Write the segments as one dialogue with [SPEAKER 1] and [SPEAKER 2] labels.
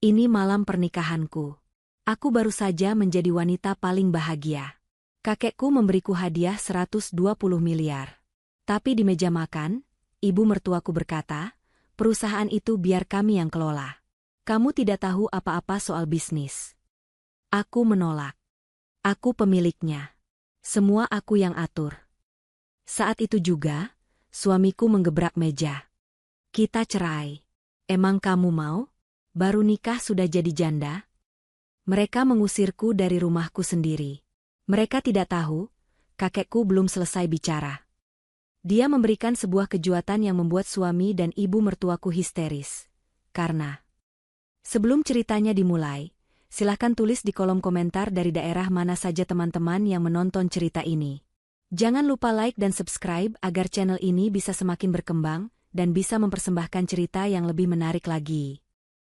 [SPEAKER 1] Ini malam pernikahanku. Aku baru saja menjadi wanita paling bahagia. Kakekku memberiku hadiah 120 miliar. Tapi di meja makan, ibu mertuaku berkata, perusahaan itu biar kami yang kelola. Kamu tidak tahu apa-apa soal bisnis. Aku menolak. Aku pemiliknya. Semua aku yang atur. Saat itu juga, suamiku menggebrak meja. Kita cerai. Emang kamu mau? Baru nikah sudah jadi janda? Mereka mengusirku dari rumahku sendiri. Mereka tidak tahu, kakekku belum selesai bicara. Dia memberikan sebuah kejutan yang membuat suami dan ibu mertuaku histeris. Karena sebelum ceritanya dimulai, silahkan tulis di kolom komentar dari daerah mana saja teman-teman yang menonton cerita ini. Jangan lupa like dan subscribe agar channel ini bisa semakin berkembang dan bisa mempersembahkan cerita yang lebih menarik lagi.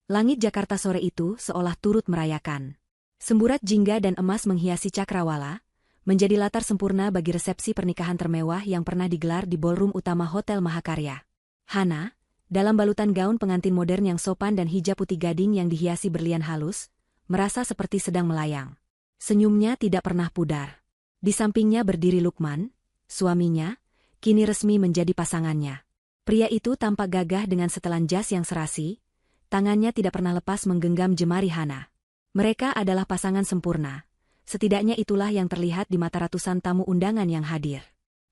[SPEAKER 1] Langit Jakarta sore itu seolah turut merayakan. Semburat jingga dan emas menghiasi cakrawala, menjadi latar sempurna bagi resepsi pernikahan termewah yang pernah digelar di ballroom utama Hotel Mahakarya. Hana, dalam balutan gaun pengantin modern yang sopan dan hijab putih gading yang dihiasi berlian halus, merasa seperti sedang melayang. Senyumnya tidak pernah pudar. Di sampingnya berdiri Lukman, suaminya, kini resmi menjadi pasangannya. Pria itu tampak gagah dengan setelan jas yang serasi, tangannya tidak pernah lepas menggenggam jemari Hana. Mereka adalah pasangan sempurna, setidaknya itulah yang terlihat di mata ratusan tamu undangan yang hadir.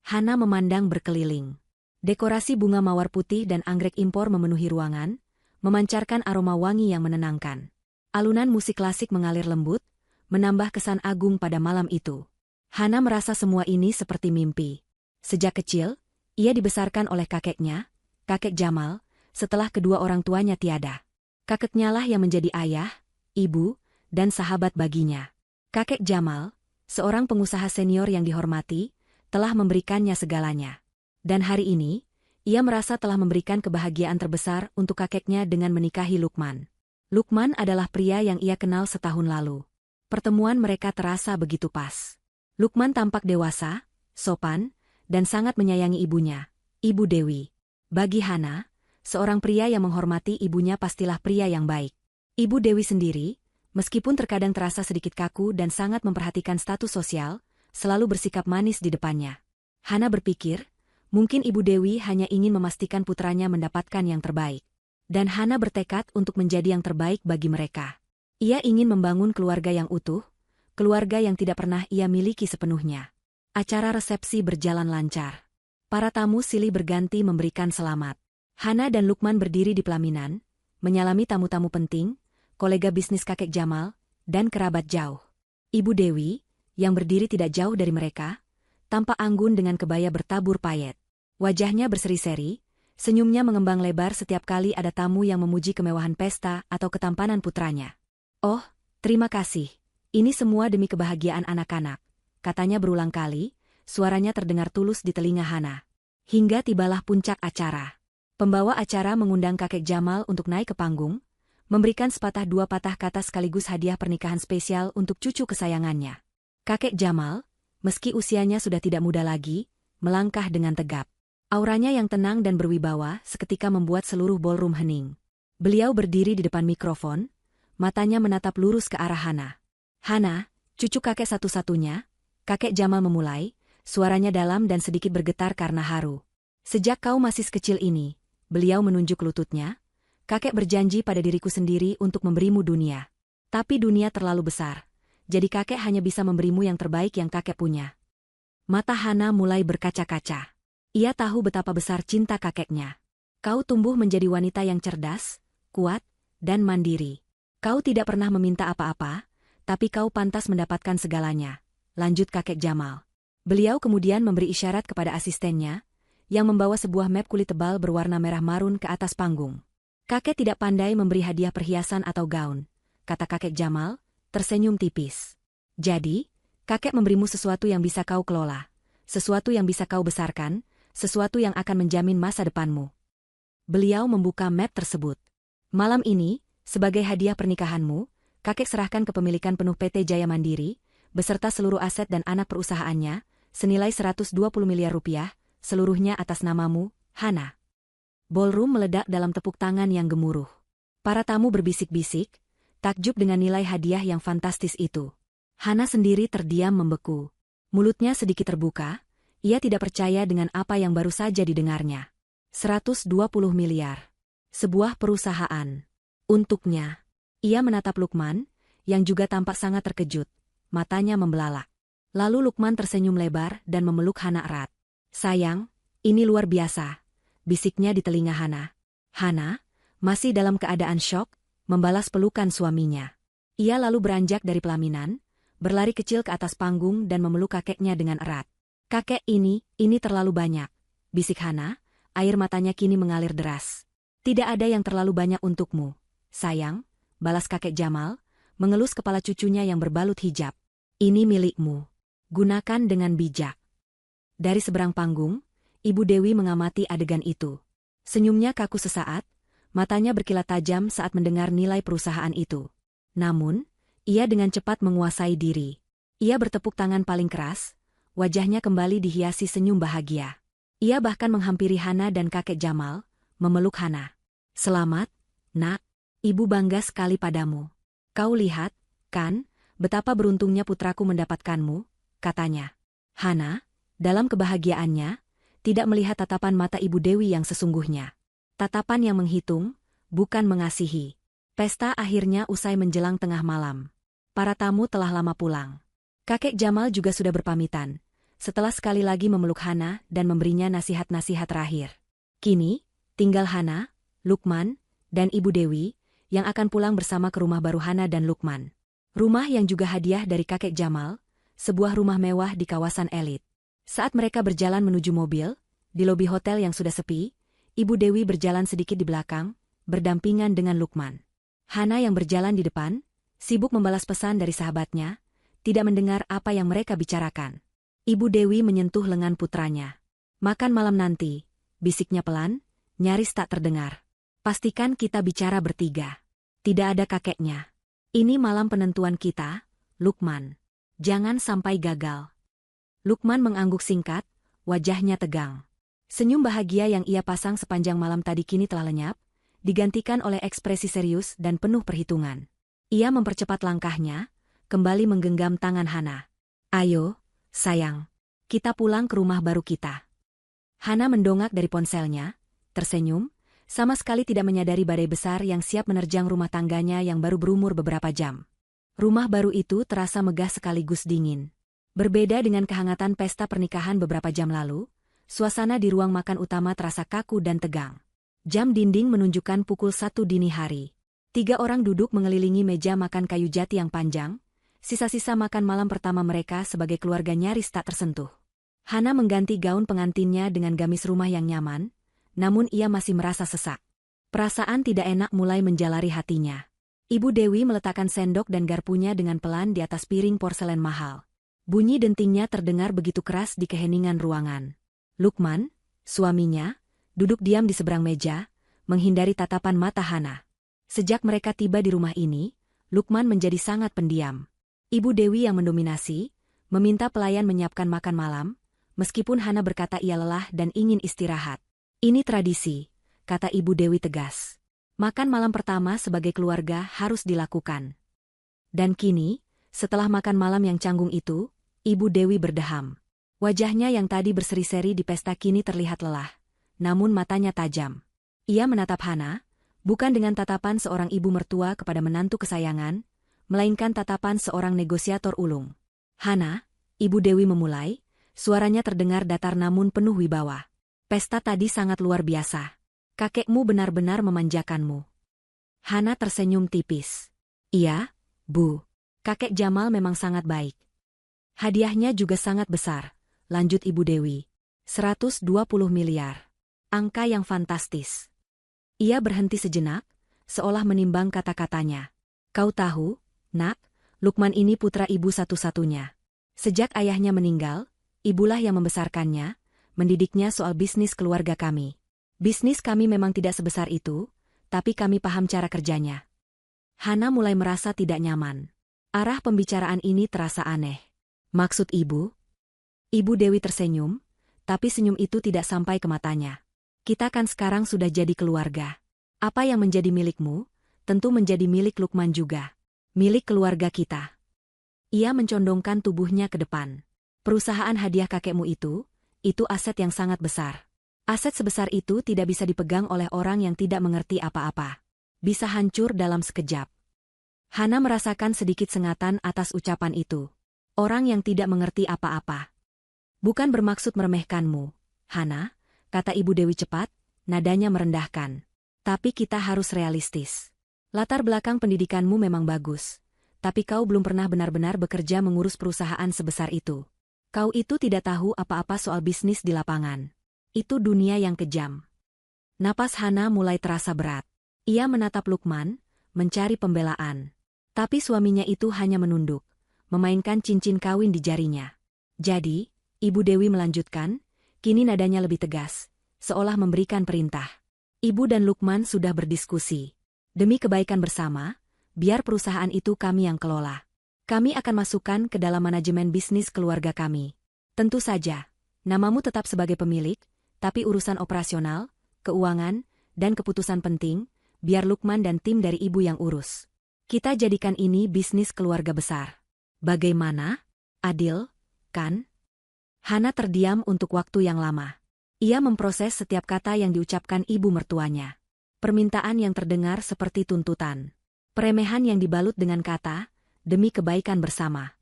[SPEAKER 1] Hana memandang berkeliling. Dekorasi bunga mawar putih dan anggrek impor memenuhi ruangan, memancarkan aroma wangi yang menenangkan. Alunan musik klasik mengalir lembut, menambah kesan agung pada malam itu. Hana merasa semua ini seperti mimpi. Sejak kecil, ia dibesarkan oleh kakeknya, kakek Jamal, setelah kedua orang tuanya tiada. Kakeknya lah yang menjadi ayah, ibu, dan sahabat baginya. Kakek Jamal, seorang pengusaha senior yang dihormati, telah memberikannya segalanya. Dan hari ini, ia merasa telah memberikan kebahagiaan terbesar untuk kakeknya dengan menikahi Lukman. Lukman adalah pria yang ia kenal setahun lalu. Pertemuan mereka terasa begitu pas. Lukman tampak dewasa, sopan, dan sangat menyayangi ibunya, Ibu Dewi. Bagi Hana, seorang pria yang menghormati ibunya pastilah pria yang baik. Ibu Dewi sendiri, meskipun terkadang terasa sedikit kaku dan sangat memperhatikan status sosial, selalu bersikap manis di depannya. Hana berpikir, mungkin Ibu Dewi hanya ingin memastikan putranya mendapatkan yang terbaik. Dan Hana bertekad untuk menjadi yang terbaik bagi mereka. Ia ingin membangun keluarga yang utuh, keluarga yang tidak pernah ia miliki sepenuhnya. Acara resepsi berjalan lancar. Para tamu silih berganti memberikan selamat. Hana dan Lukman berdiri di pelaminan, menyalami tamu-tamu penting, kolega bisnis kakek Jamal, dan kerabat jauh. Ibu Dewi, yang berdiri tidak jauh dari mereka, tampak anggun dengan kebaya bertabur payet. Wajahnya berseri-seri, senyumnya mengembang lebar setiap kali ada tamu yang memuji kemewahan pesta atau ketampanan putranya. "Oh, terima kasih. Ini semua demi kebahagiaan anak-anak," katanya berulang kali, suaranya terdengar tulus di telinga Hana. Hingga tibalah puncak acara. Pembawa acara mengundang kakek Jamal untuk naik ke panggung, memberikan sepatah dua patah kata sekaligus hadiah pernikahan spesial untuk cucu kesayangannya. Kakek Jamal, meski usianya sudah tidak muda lagi, melangkah dengan tegap. Auranya yang tenang dan berwibawa seketika membuat seluruh ballroom hening. Beliau berdiri di depan mikrofon, matanya menatap lurus ke arah Hana. "Hana, cucu kakek satu-satunya," kakek Jamal memulai, suaranya dalam dan sedikit bergetar karena haru. "Sejak kau masih sekecil ini," beliau menunjuk lututnya, "kakek berjanji pada diriku sendiri untuk memberimu dunia. Tapi dunia terlalu besar, jadi kakek hanya bisa memberimu yang terbaik yang kakek punya." Mata Hana mulai berkaca-kaca. Ia tahu betapa besar cinta kakeknya. "Kau tumbuh menjadi wanita yang cerdas, kuat, dan mandiri. Kau tidak pernah meminta apa-apa, tapi kau pantas mendapatkan segalanya," lanjut kakek Jamal. Beliau kemudian memberi isyarat kepada asistennya, yang membawa sebuah map kulit tebal berwarna merah marun ke atas panggung. "Kakek tidak pandai memberi hadiah perhiasan atau gaun," kata kakek Jamal, tersenyum tipis. "Jadi, kakek memberimu sesuatu yang bisa kau kelola, sesuatu yang bisa kau besarkan, sesuatu yang akan menjamin masa depanmu." Beliau membuka map tersebut. "Malam ini, sebagai hadiah pernikahanmu, kakek serahkan kepemilikan penuh PT Jaya Mandiri, beserta seluruh aset dan anak perusahaannya, senilai 120 miliar rupiah, seluruhnya atas namamu, Hana." Ballroom meledak dalam tepuk tangan yang gemuruh. Para tamu berbisik-bisik, Takjub dengan nilai hadiah yang fantastis itu. Hana sendiri terdiam membeku. Mulutnya sedikit terbuka, ia tidak percaya dengan apa yang baru saja didengarnya. 120 miliar. Sebuah perusahaan. Untuknya. Ia menatap Lukman, yang juga tampak sangat terkejut. Matanya membelalak. Lalu Lukman tersenyum lebar dan memeluk Hana erat. "Sayang, ini luar biasa," bisiknya di telinga Hana. Hana, masih dalam keadaan syok, membalas pelukan suaminya. Ia lalu beranjak dari pelaminan, berlari kecil ke atas panggung dan memeluk kakeknya dengan erat. "Kakek, ini terlalu banyak," bisik Hana, air matanya kini mengalir deras. "Tidak ada yang terlalu banyak untukmu, sayang," balas kakek Jamal, mengelus kepala cucunya yang berbalut hijab. "Ini milikmu. Gunakan dengan bijak." Dari seberang panggung, Ibu Dewi mengamati adegan itu. Senyumnya kaku sesaat, matanya berkilat tajam saat mendengar nilai perusahaan itu. Namun, ia dengan cepat menguasai diri. Ia bertepuk tangan paling keras, wajahnya kembali dihiasi senyum bahagia. Ia bahkan menghampiri Hana dan kakek Jamal, memeluk Hana. "Selamat, Nak. Ibu bangga sekali padamu. Kau lihat, kan, betapa beruntungnya putraku mendapatkanmu," katanya. Hana, dalam kebahagiaannya, tidak melihat tatapan mata Ibu Dewi yang sesungguhnya. Tatapan yang menghitung, bukan mengasihi. Pesta akhirnya usai menjelang tengah malam. Para tamu telah lama pulang. Kakek Jamal juga sudah berpamitan, setelah sekali lagi memeluk Hana dan memberinya nasihat-nasihat terakhir. Kini, tinggal Hana, Lukman, dan Ibu Dewi, yang akan pulang bersama ke rumah baru Hana dan Lukman. Rumah yang juga hadiah dari kakek Jamal, sebuah rumah mewah di kawasan elit. Saat mereka berjalan menuju mobil, di lobi hotel yang sudah sepi, Ibu Dewi berjalan sedikit di belakang, berdampingan dengan Lukman. Hana yang berjalan di depan, sibuk membalas pesan dari sahabatnya, tidak mendengar apa yang mereka bicarakan. Ibu Dewi menyentuh lengan putranya. "Makan malam nanti," bisiknya pelan, nyaris tak terdengar. "Pastikan kita bicara bertiga. Tidak ada kakeknya. Ini malam penentuan kita, Lukman. Jangan sampai gagal." Lukman mengangguk singkat, wajahnya tegang. Senyum bahagia yang ia pasang sepanjang malam tadi kini telah lenyap, digantikan oleh ekspresi serius dan penuh perhitungan. Ia mempercepat langkahnya, kembali menggenggam tangan Hana. "Ayo, sayang. Kita pulang ke rumah baru kita." Hana mendongak dari ponselnya, tersenyum, sama sekali tidak menyadari badai besar yang siap menerjang rumah tangganya yang baru berumur beberapa jam. Rumah baru itu terasa megah sekaligus dingin. Berbeda dengan kehangatan pesta pernikahan beberapa jam lalu, suasana di ruang makan utama terasa kaku dan tegang. Jam dinding menunjukkan pukul 1 dini hari. 3 orang duduk mengelilingi meja makan kayu jati yang panjang, sisa-sisa makan malam pertama mereka sebagai keluarga nyaris tak tersentuh. Hana mengganti gaun pengantinnya dengan gamis rumah yang nyaman, namun ia masih merasa sesak. Perasaan tidak enak mulai menjalari hatinya. Ibu Dewi meletakkan sendok dan garpunya dengan pelan di atas piring porselen mahal. Bunyi dentingnya terdengar begitu keras di keheningan ruangan. Lukman, suaminya, duduk diam di seberang meja, menghindari tatapan mata Hana. Sejak mereka tiba di rumah ini, Lukman menjadi sangat pendiam. Ibu Dewi yang mendominasi, meminta pelayan menyiapkan makan malam, meskipun Hana berkata ia lelah dan ingin istirahat. "Ini tradisi," kata Ibu Dewi tegas. "Makan malam pertama sebagai keluarga harus dilakukan." Dan kini, setelah makan malam yang canggung itu, Ibu Dewi berdeham. Wajahnya yang tadi berseri-seri di pesta kini terlihat lelah, namun matanya tajam. Ia menatap Hana, bukan dengan tatapan seorang ibu mertua kepada menantu kesayangan, melainkan tatapan seorang negosiator ulung. "Hana," Ibu Dewi memulai, suaranya terdengar datar namun penuh wibawa. "Pesta tadi sangat luar biasa. Kakekmu benar-benar memanjakanmu." Hana tersenyum tipis. "Iya, Bu. Kakek Jamal memang sangat baik." "Hadiahnya juga sangat besar," lanjut Ibu Dewi. 120 miliar. Angka yang fantastis. Ia berhenti sejenak, seolah menimbang kata-katanya. "Kau tahu, Nak, Lukman ini putra ibu satu-satunya. Sejak ayahnya meninggal, ibulah yang membesarkannya, mendidiknya soal bisnis keluarga kami. Bisnis kami memang tidak sebesar itu, tapi kami paham cara kerjanya." Hana mulai merasa tidak nyaman. Arah pembicaraan ini terasa aneh. "Maksud ibu?" Ibu Dewi tersenyum, tapi senyum itu tidak sampai ke matanya. "Kita kan sekarang sudah jadi keluarga. Apa yang menjadi milikmu, tentu menjadi milik Lukman juga. Milik keluarga kita. Ia mencondongkan tubuhnya ke depan. Perusahaan hadiah kakekmu itu aset yang sangat besar. Aset sebesar itu tidak bisa dipegang oleh orang yang tidak mengerti apa-apa. Bisa hancur dalam sekejap. Hana merasakan sedikit sengatan atas ucapan itu. Orang yang tidak mengerti apa-apa. Bukan bermaksud meremehkanmu, Hana, kata Ibu Dewi cepat, nadanya merendahkan. Tapi kita harus realistis. Latar belakang pendidikanmu memang bagus. Tapi kau belum pernah benar-benar bekerja mengurus perusahaan sebesar itu. Kau itu tidak tahu apa-apa soal bisnis di lapangan. Itu dunia yang kejam. Napas Hana mulai terasa berat. Ia menatap Lukman, mencari pembelaan. Tapi suaminya itu hanya menunduk, memainkan cincin kawin di jarinya. Jadi, Ibu Dewi melanjutkan, kini nadanya lebih tegas, seolah memberikan perintah. Ibu dan Lukman sudah berdiskusi. Demi kebaikan bersama, biar perusahaan itu kami yang kelola. Kami akan masukkan ke dalam manajemen bisnis keluarga kami. Tentu saja, namamu tetap sebagai pemilik, tapi urusan operasional, keuangan, dan keputusan penting, biar Lukman dan tim dari ibu yang urus. Kita jadikan ini bisnis keluarga besar. Bagaimana? Adil, kan? Hana terdiam untuk waktu yang lama. Ia memproses setiap kata yang diucapkan ibu mertuanya. Permintaan yang terdengar seperti tuntutan. Peremehan yang dibalut dengan kata, demi kebaikan bersama.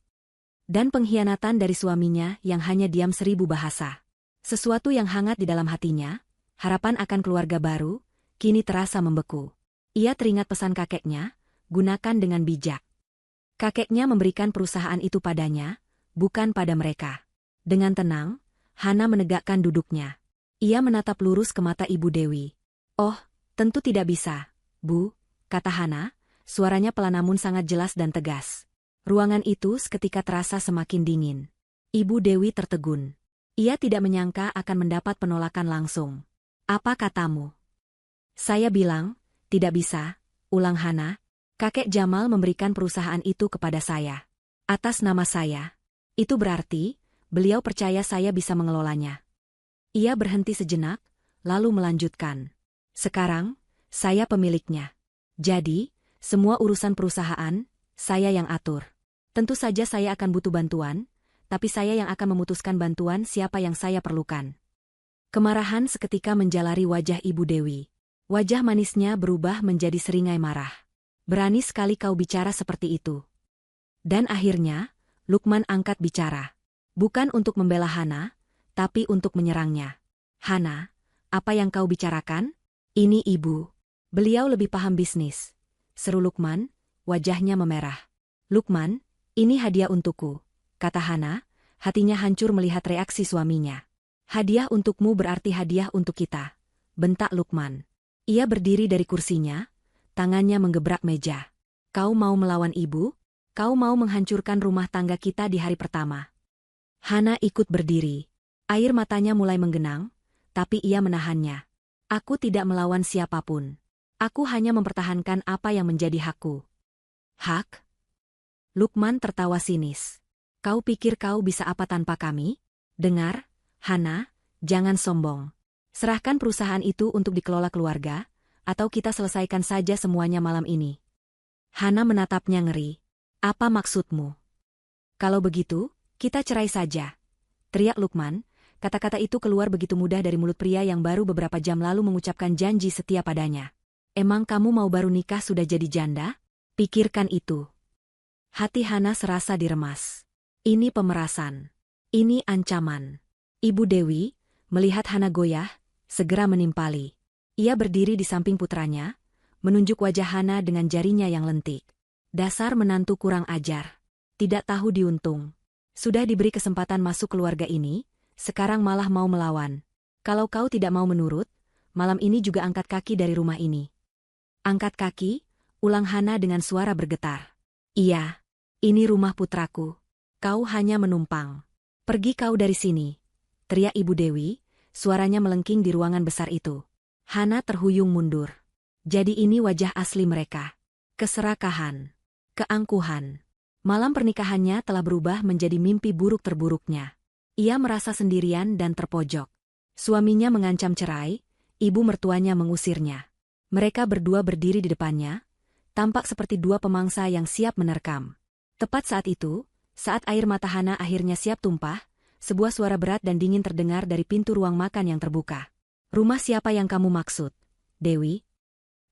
[SPEAKER 1] Dan pengkhianatan dari suaminya yang hanya diam 1000 bahasa. Sesuatu yang hangat di dalam hatinya, harapan akan keluarga baru, kini terasa membeku. Ia teringat pesan kakeknya, gunakan dengan bijak. Kakeknya memberikan perusahaan itu padanya, bukan pada mereka. Dengan tenang, Hana menegakkan duduknya. Ia menatap lurus ke mata Ibu Dewi. Oh, tentu tidak bisa, Bu, kata Hana, suaranya pelan namun sangat jelas dan tegas. Ruangan itu seketika terasa semakin dingin. Ibu Dewi tertegun. Ia tidak menyangka akan mendapat penolakan langsung. Apa katamu? Saya bilang, tidak bisa, ulang Hana. Kakek Jamal memberikan perusahaan itu kepada saya. Atas nama saya. Itu berarti, beliau percaya saya bisa mengelolanya. Ia berhenti sejenak, lalu melanjutkan. Sekarang, saya pemiliknya. Jadi, semua urusan perusahaan, saya yang atur. Tentu saja saya akan butuh bantuan, tapi saya yang akan memutuskan bantuan siapa yang saya perlukan. Kemarahan seketika menjalari wajah Ibu Dewi. Wajah manisnya berubah menjadi seringai marah. Berani sekali kau bicara seperti itu. Dan akhirnya, Lukman angkat bicara. Bukan untuk membela Hana, tapi untuk menyerangnya. Hana, apa yang kau bicarakan? Ini ibu. Beliau lebih paham bisnis. Seru Lukman, wajahnya memerah. Lukman, ini hadiah untukku, kata Hana, hatinya hancur melihat reaksi suaminya. Hadiah untukmu berarti hadiah untuk kita, bentak Lukman. Ia berdiri dari kursinya, tangannya menggebrak meja. Kau mau melawan ibu? Kau mau menghancurkan rumah tangga kita di hari pertama? Hana ikut berdiri. Air matanya mulai menggenang, tapi ia menahannya. Aku tidak melawan siapapun. Aku hanya mempertahankan apa yang menjadi hakku. Hak? Lukman tertawa sinis. Kau pikir kau bisa apa tanpa kami? Dengar, Hana, jangan sombong. Serahkan perusahaan itu untuk dikelola keluarga, atau kita selesaikan saja semuanya malam ini. Hana menatapnya ngeri. Apa maksudmu? Kalau begitu, kita cerai saja, teriak Lukman. Kata-kata itu keluar begitu mudah dari mulut pria yang baru beberapa jam lalu mengucapkan janji setia padanya. Emang kamu mau baru nikah sudah jadi janda? Pikirkan itu. Hati Hana serasa diremas. Ini pemerasan. Ini ancaman. Ibu Dewi, melihat Hana goyah, segera menimpali. Ia berdiri di samping putranya, menunjuk wajah Hana dengan jarinya yang lentik. Dasar menantu kurang ajar. Tidak tahu diuntung. Sudah diberi kesempatan masuk keluarga ini, sekarang malah mau melawan. Kalau kau tidak mau menurut, malam ini juga angkat kaki dari rumah ini. Angkat kaki, ulang Hana dengan suara bergetar. Iya, ini rumah putraku. Kau hanya menumpang. Pergi kau dari sini, teriak Ibu Dewi, suaranya melengking di ruangan besar itu. Hana terhuyung mundur. Jadi ini wajah asli mereka. Keserakahan. Keangkuhan. Malam pernikahannya telah berubah menjadi mimpi buruk terburuknya. Ia merasa sendirian dan terpojok. Suaminya mengancam cerai, ibu mertuanya mengusirnya. Mereka berdua berdiri di depannya, tampak seperti dua pemangsa yang siap menerkam. Tepat saat itu, saat air mata Hana akhirnya siap tumpah, sebuah suara berat dan dingin terdengar dari pintu ruang makan yang terbuka. "Rumah siapa yang kamu maksud? Dewi?"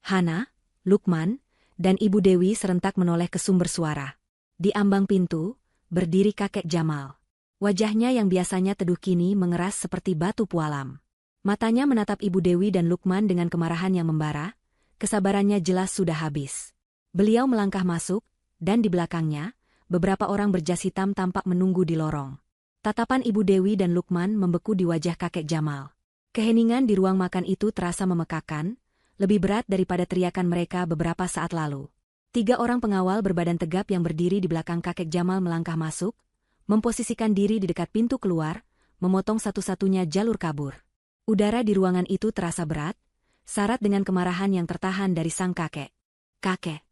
[SPEAKER 1] Hana, Lukman, dan Ibu Dewi serentak menoleh ke sumber suara. Di ambang pintu, berdiri kakek Jamal. Wajahnya yang biasanya teduh kini mengeras seperti batu pualam. Matanya menatap Ibu Dewi dan Lukman dengan kemarahan yang membara, kesabarannya jelas sudah habis. Beliau melangkah masuk, dan di belakangnya, beberapa orang berjas hitam tampak menunggu di lorong. Tatapan Ibu Dewi dan Lukman membeku di wajah kakek Jamal. Keheningan di ruang makan itu terasa memekakan, lebih berat daripada teriakan mereka beberapa saat lalu. 3 orang pengawal berbadan tegap yang berdiri di belakang kakek Jamal melangkah masuk, memposisikan diri di dekat pintu keluar, memotong satu-satunya jalur kabur. Udara di ruangan itu terasa berat, syarat dengan kemarahan yang tertahan dari sang kakek. "Kakek!"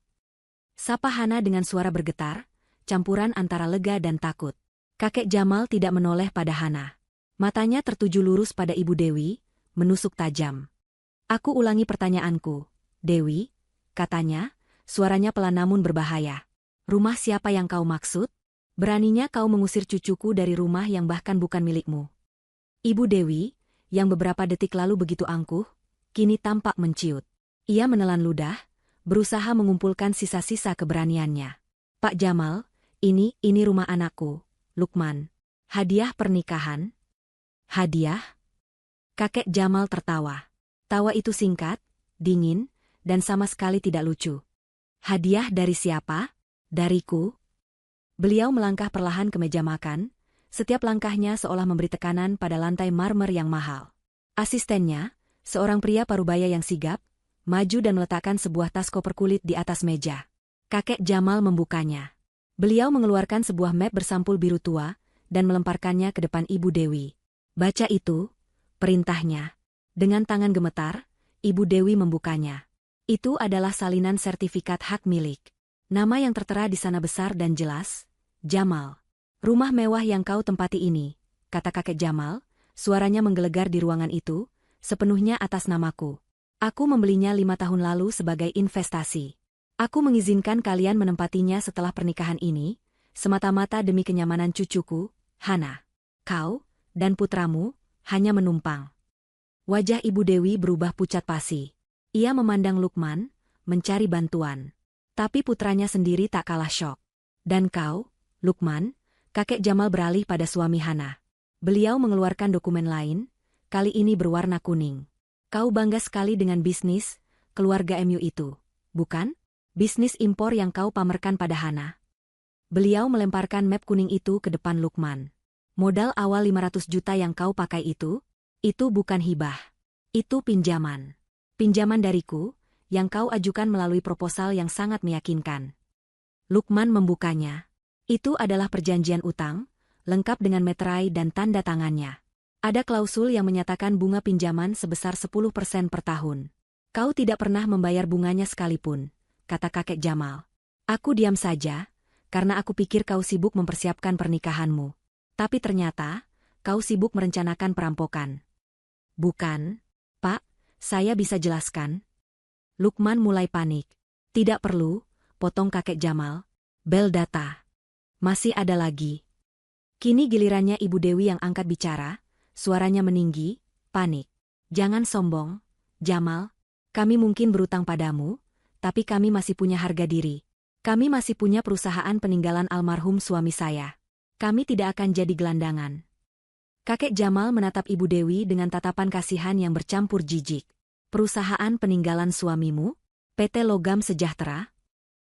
[SPEAKER 1] sapa Hana dengan suara bergetar, campuran antara lega dan takut. Kakek Jamal tidak menoleh pada Hana. Matanya tertuju lurus pada Ibu Dewi, menusuk tajam. "Aku ulangi pertanyaanku, Dewi," katanya, suaranya pelan namun berbahaya. "Rumah siapa yang kau maksud? Beraninya kau mengusir cucuku dari rumah yang bahkan bukan milikmu." Ibu Dewi, yang beberapa detik lalu begitu angkuh, kini tampak menciut. Ia menelan ludah, berusaha mengumpulkan sisa-sisa keberaniannya. "Pak Jamal, ini rumah anakku, Lukman. Hadiah pernikahan." "Hadiah?" Kakek Jamal tertawa. Tawa itu singkat, dingin, dan sama sekali tidak lucu. "Hadiah dari siapa?" "Dariku." Beliau melangkah perlahan ke meja makan, setiap langkahnya seolah memberi tekanan pada lantai marmer yang mahal. Asistennya, seorang pria parubaya yang sigap, maju dan meletakkan sebuah tas koper kulit di atas meja. Kakek Jamal membukanya. Beliau mengeluarkan sebuah map bersampul biru tua, dan melemparkannya ke depan Ibu Dewi. "Baca itu," perintahnya. Dengan tangan gemetar, Ibu Dewi membukanya. Itu adalah salinan sertifikat hak milik. Nama yang tertera di sana besar dan jelas, Jamal. "Rumah mewah yang kau tempati ini," kata kakek Jamal, suaranya menggelegar di ruangan itu, "sepenuhnya atas namaku. Aku membelinya 5 tahun lalu sebagai investasi. Aku mengizinkan kalian menempatinya setelah pernikahan ini, semata-mata demi kenyamanan cucuku, Hana. Kau, dan putramu, hanya menumpang." Wajah Ibu Dewi berubah pucat pasi. Ia memandang Lukman, mencari bantuan. Tapi putranya sendiri tak kalah syok. "Dan kau, Lukman?" Kakek Jamal beralih pada suami Hana. Beliau mengeluarkan dokumen lain, kali ini berwarna kuning. "Kau bangga sekali dengan bisnis keluarga MU itu, bukan? Bisnis impor yang kau pamerkan pada Hana." Beliau melemparkan map kuning itu ke depan Lukman. "Modal awal 500 juta yang kau pakai itu bukan hibah. Itu pinjaman. Pinjaman dariku, yang kau ajukan melalui proposal yang sangat meyakinkan." Lukman membukanya. Itu adalah perjanjian utang, lengkap dengan meterai dan tanda tangannya. Ada klausul yang menyatakan bunga pinjaman sebesar 10% per tahun. "Kau tidak pernah membayar bunganya sekalipun," kata kakek Jamal. "Aku diam saja, karena aku pikir kau sibuk mempersiapkan pernikahanmu. Tapi ternyata, kau sibuk merencanakan perampokan." "Bukan, Pak, saya bisa jelaskan." Lukman mulai panik. "Tidak perlu," potong kakek Jamal. "Bel data. Masih ada lagi." Kini gilirannya Ibu Dewi yang angkat bicara, suaranya meninggi, panik. "Jangan sombong, Jamal. Kami mungkin berutang padamu, tapi kami masih punya harga diri. Kami masih punya perusahaan peninggalan almarhum suami saya. Kami tidak akan jadi gelandangan." Kakek Jamal menatap Ibu Dewi dengan tatapan kasihan yang bercampur jijik. "Perusahaan peninggalan suamimu? PT Logam Sejahtera?"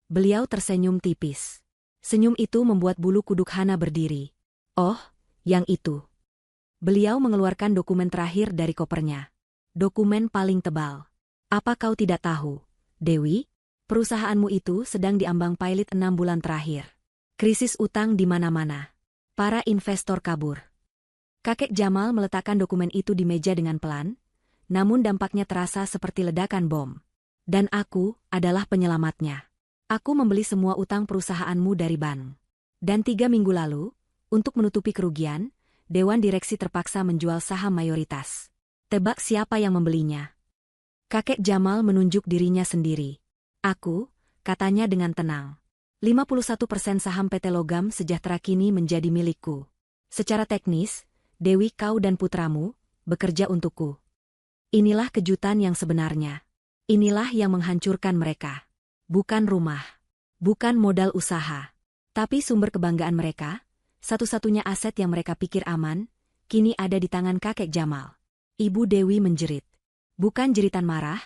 [SPEAKER 1] Beliau tersenyum tipis. Senyum itu membuat bulu kuduk Hana berdiri. "Oh, yang itu." Beliau mengeluarkan dokumen terakhir dari kopernya. Dokumen paling tebal. "Apa kau tidak tahu, Dewi? Perusahaanmu itu sedang diambang pailit 6 bulan terakhir. Krisis utang di mana-mana. Para investor kabur." Kakek Jamal meletakkan dokumen itu di meja dengan pelan, namun dampaknya terasa seperti ledakan bom. "Dan aku adalah penyelamatnya. Aku membeli semua utang perusahaanmu dari bank. Dan 3 minggu lalu, untuk menutupi kerugian, Dewan Direksi terpaksa menjual saham mayoritas. Tebak siapa yang membelinya?" Kakek Jamal menunjuk dirinya sendiri. "Aku," katanya dengan tenang. 51% saham PT Logam Sejahtera kini menjadi milikku. Secara teknis, Dewi kau dan putramu bekerja untukku. Inilah kejutan yang sebenarnya. Inilah yang menghancurkan mereka. Bukan rumah. Bukan modal usaha. Tapi sumber kebanggaan mereka, satu-satunya aset yang mereka pikir aman, kini ada di tangan kakek Jamal. Ibu Dewi menjerit. Bukan jeritan marah,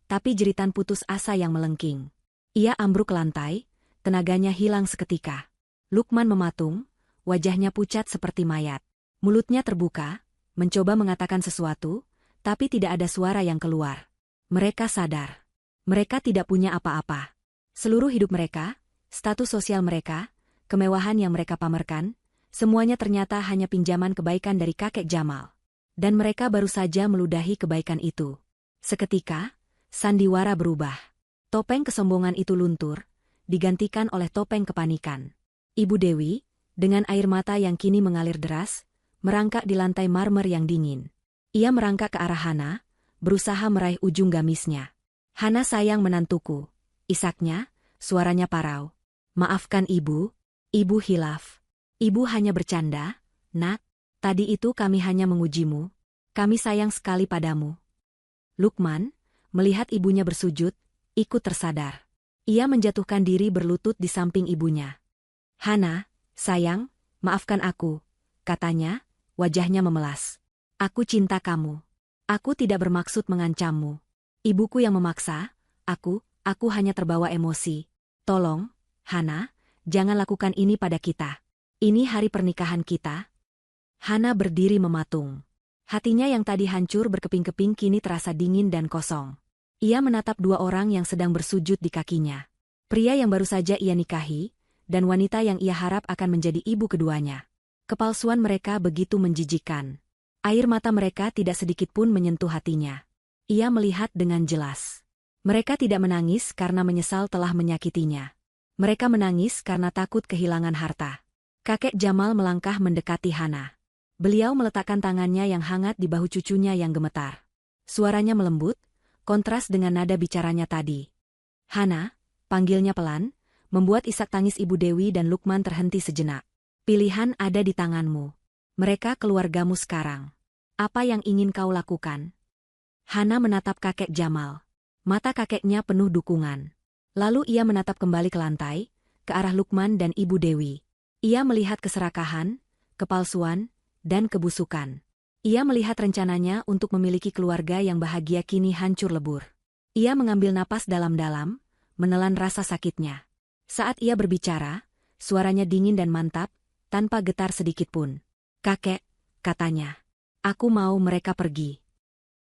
[SPEAKER 1] tapi jeritan putus asa yang melengking. Ia ambruk ke lantai, tenaganya hilang seketika. Lukman mematung, wajahnya pucat seperti mayat. Mulutnya terbuka, mencoba mengatakan sesuatu, tapi tidak ada suara yang keluar. Mereka sadar. Mereka tidak punya apa-apa. Seluruh hidup mereka, status sosial mereka, kemewahan yang mereka pamerkan, semuanya ternyata hanya pinjaman kebaikan dari kakek Jamal. Dan mereka baru saja meludahi kebaikan itu. Seketika, sandiwara berubah. Topeng kesombongan itu luntur, digantikan oleh topeng kepanikan. Ibu Dewi, dengan air mata yang kini mengalir deras, merangkak di lantai marmer yang dingin. Ia merangkak ke arah Hana, berusaha meraih ujung gamisnya. Hana sayang menantuku, isaknya, suaranya parau. Maafkan ibu, ibu hilaf. Ibu hanya bercanda, Nak. Tadi itu kami hanya mengujimu. Kami sayang sekali padamu. Lukman, melihat ibunya bersujud, ikut tersadar. Ia menjatuhkan diri berlutut di samping ibunya. Hana, sayang, maafkan aku, katanya, wajahnya memelas. Aku cinta kamu. Aku tidak bermaksud mengancammu. Ibuku yang memaksa, aku hanya terbawa emosi. Tolong, Hana, jangan lakukan ini pada kita. Ini hari pernikahan kita. Hana berdiri mematung. Hatinya yang tadi hancur berkeping-keping kini terasa dingin dan kosong. Ia menatap dua orang yang sedang bersujud di kakinya. Pria yang baru saja ia nikahi, dan wanita yang ia harap akan menjadi ibu keduanya. Kepalsuan mereka begitu menjijikkan. Air mata mereka tidak sedikit pun menyentuh hatinya. Ia melihat dengan jelas. Mereka tidak menangis karena menyesal telah menyakitinya. Mereka menangis karena takut kehilangan harta. Kakek Jamal melangkah mendekati Hana. Beliau meletakkan tangannya yang hangat di bahu cucunya yang gemetar. Suaranya melembut, kontras dengan nada bicaranya tadi. Hana, panggilnya pelan, membuat isak tangis Ibu Dewi dan Lukman terhenti sejenak. Pilihan ada di tanganmu. Mereka keluargamu sekarang. Apa yang ingin kau lakukan? Hana menatap kakek Jamal. Mata kakeknya penuh dukungan. Lalu ia menatap kembali ke lantai, ke arah Lukman dan Ibu Dewi. Ia melihat keserakahan, kepalsuan, dan kebusukan. Ia melihat rencananya untuk memiliki keluarga yang bahagia kini hancur lebur. Ia mengambil napas dalam-dalam, menelan rasa sakitnya. Saat ia berbicara, suaranya dingin dan mantap, tanpa getar sedikit pun. Kakek, katanya. Aku mau mereka pergi.